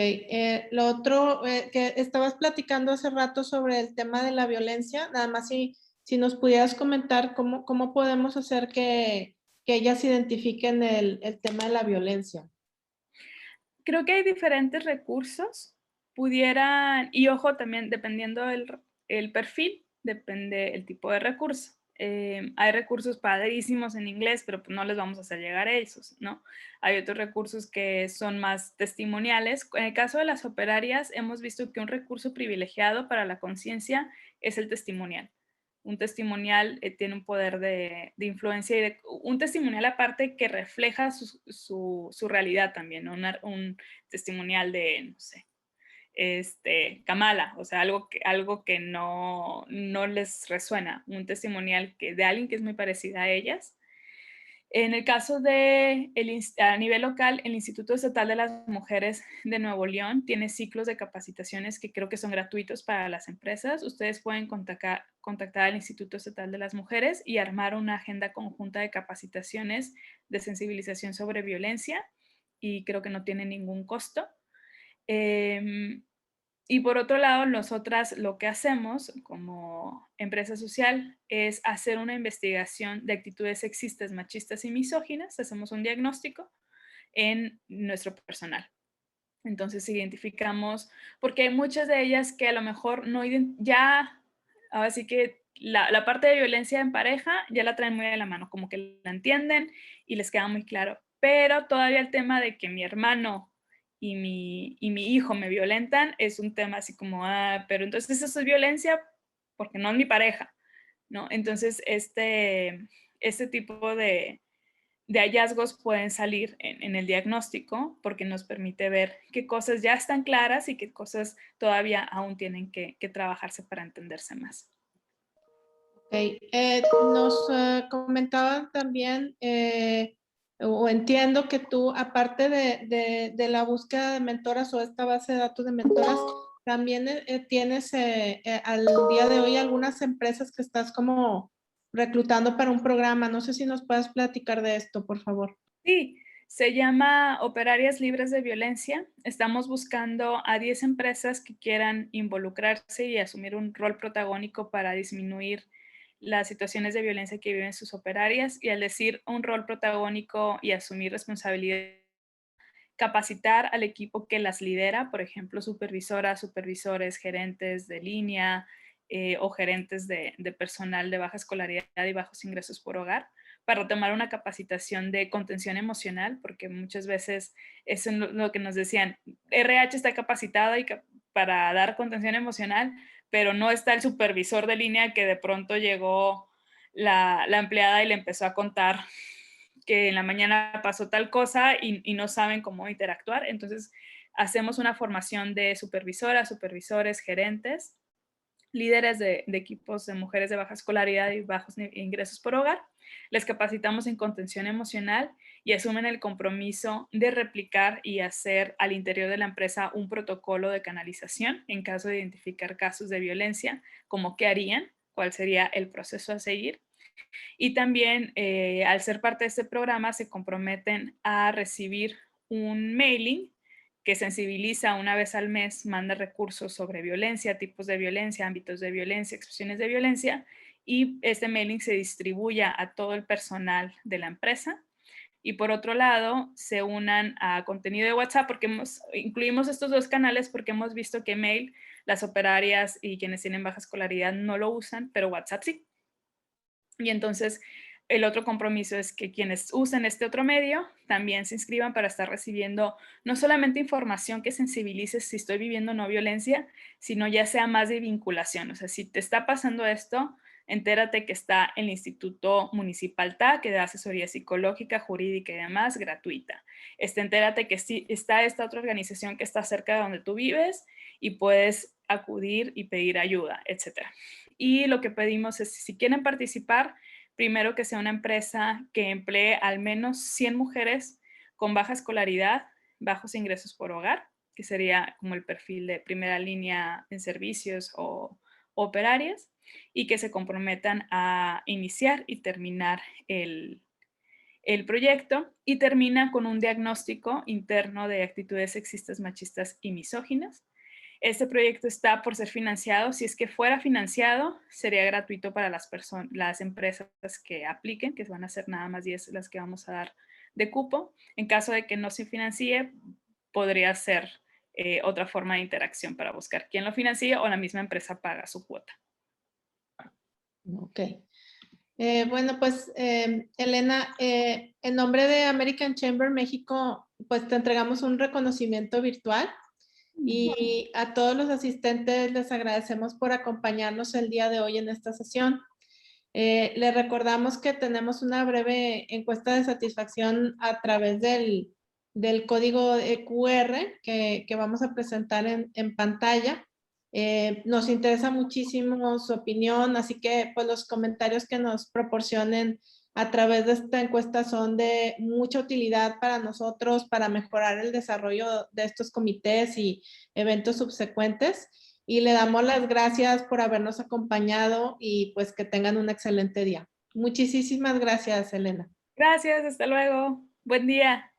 lo otro que estabas platicando hace rato sobre el tema de la violencia, nada más si nos pudieras comentar cómo podemos hacer que ellas identifiquen el tema de la violencia. Creo que hay diferentes recursos, y ojo también, dependiendo el perfil, depende el tipo de recurso. Hay recursos padrísimos en inglés, pero pues no les vamos a hacer llegar a esos, ¿no? Hay otros recursos que son más testimoniales. En el caso de las operarias, hemos visto que un recurso privilegiado para la conciencia es el testimonial. Un testimonial tiene un poder de influencia, y un testimonial aparte que refleja su realidad también, ¿no? Un testimonial de, no sé, Kamala, o sea, algo que no les resuena, un testimonial de alguien que es muy parecida a ellas. En el caso a nivel local, el Instituto Estatal de las Mujeres de Nuevo León tiene ciclos de capacitaciones que creo que son gratuitos para las empresas. Ustedes pueden contactar al Instituto Estatal de las Mujeres y armar una agenda conjunta de capacitaciones de sensibilización sobre violencia, y creo que no tiene ningún costo. Y por otro lado, nosotras lo que hacemos como empresa social es hacer una investigación de actitudes sexistas, machistas y misóginas. Hacemos un diagnóstico en nuestro personal. Entonces identificamos, porque hay muchas de ellas que a lo mejor no ya, ahora sí que la parte de violencia en pareja ya la traen muy de la mano, como que la entienden y les queda muy claro. Pero todavía el tema de que mi hermano y mi hijo me violentan es un tema así como, pero entonces eso es violencia porque no es mi pareja, ¿no? Entonces este tipo de hallazgos pueden salir en el diagnóstico, porque nos permite ver qué cosas ya están claras y qué cosas todavía aún tienen que trabajarse para entenderse más. Okay. Nos comentaban también, o entiendo que tú, aparte de la búsqueda de mentoras o esta base de datos de mentoras, también tienes al día de hoy algunas empresas que estás como reclutando para un programa. No sé si nos puedes platicar de esto, por favor. Sí, se llama Operarias Libres de Violencia. Estamos buscando a 10 empresas que quieran involucrarse y asumir un rol protagónico para disminuir las situaciones de violencia que viven sus operarias. Y al decir un rol protagónico y asumir responsabilidad, capacitar al equipo que las lidera, por ejemplo, supervisoras, supervisores, gerentes de línea o gerentes de personal de baja escolaridad y bajos ingresos por hogar, para tomar una capacitación de contención emocional, porque muchas veces eso es lo que nos decían, RH está capacitada para dar contención emocional, pero no está el supervisor de línea que de pronto llegó la empleada y le empezó a contar que en la mañana pasó tal cosa y no saben cómo interactuar. Entonces, hacemos una formación de supervisoras, supervisores, gerentes, líderes de equipos de mujeres de baja escolaridad y bajos ingresos por hogar. Les capacitamos en contención emocional y asumen el compromiso de replicar y hacer al interior de la empresa un protocolo de canalización en caso de identificar casos de violencia, como qué harían, cuál sería el proceso a seguir. Y también, al ser parte de este programa, se comprometen a recibir un mailing que sensibiliza una vez al mes, manda recursos sobre violencia, tipos de violencia, ámbitos de violencia, expresiones de violencia, y este mailing se distribuya a todo el personal de la empresa. Y por otro lado, se unan a contenido de WhatsApp, porque incluimos estos dos canales porque hemos visto que mail, las operarias y quienes tienen baja escolaridad no lo usan, pero WhatsApp sí. Y entonces, el otro compromiso es que quienes usen este otro medio también se inscriban para estar recibiendo no solamente información que sensibilice si estoy viviendo no violencia, sino ya sea más de vinculación. O sea, si te está pasando esto, entérate que está el Instituto Municipal TA, que da asesoría psicológica, jurídica y demás, gratuita. Entérate que sí, está esta otra organización que está cerca de donde tú vives y puedes acudir y pedir ayuda, etc. Y lo que pedimos es, si quieren participar, primero que sea una empresa que emplee al menos 100 mujeres con baja escolaridad, bajos ingresos por hogar, que sería como el perfil de primera línea en servicios o operarias, y que se comprometan a iniciar y terminar el proyecto, y termina con un diagnóstico interno de actitudes sexistas, machistas y misóginas. Este proyecto está por ser financiado. Si es que fuera financiado, sería gratuito para las empresas que apliquen, que van a ser nada más 10 las que vamos a dar de cupo. En caso de que no se financie, podría ser otra forma de interacción para buscar quién lo financie, o la misma empresa paga su cuota. Ok. Bueno, pues, Elena, en nombre de American Chamber México, pues te entregamos un reconocimiento virtual. Y a todos los asistentes les agradecemos por acompañarnos el día de hoy en esta sesión. Les recordamos que tenemos una breve encuesta de satisfacción a través del código QR que vamos a presentar en pantalla. Nos interesa muchísimo su opinión, así que pues los comentarios que nos proporcionen a través de esta encuesta son de mucha utilidad para nosotros, para mejorar el desarrollo de estos comités y eventos subsecuentes. Y le damos las gracias por habernos acompañado y pues que tengan un excelente día. Muchísimas gracias, Elena. Gracias, hasta luego. Buen día.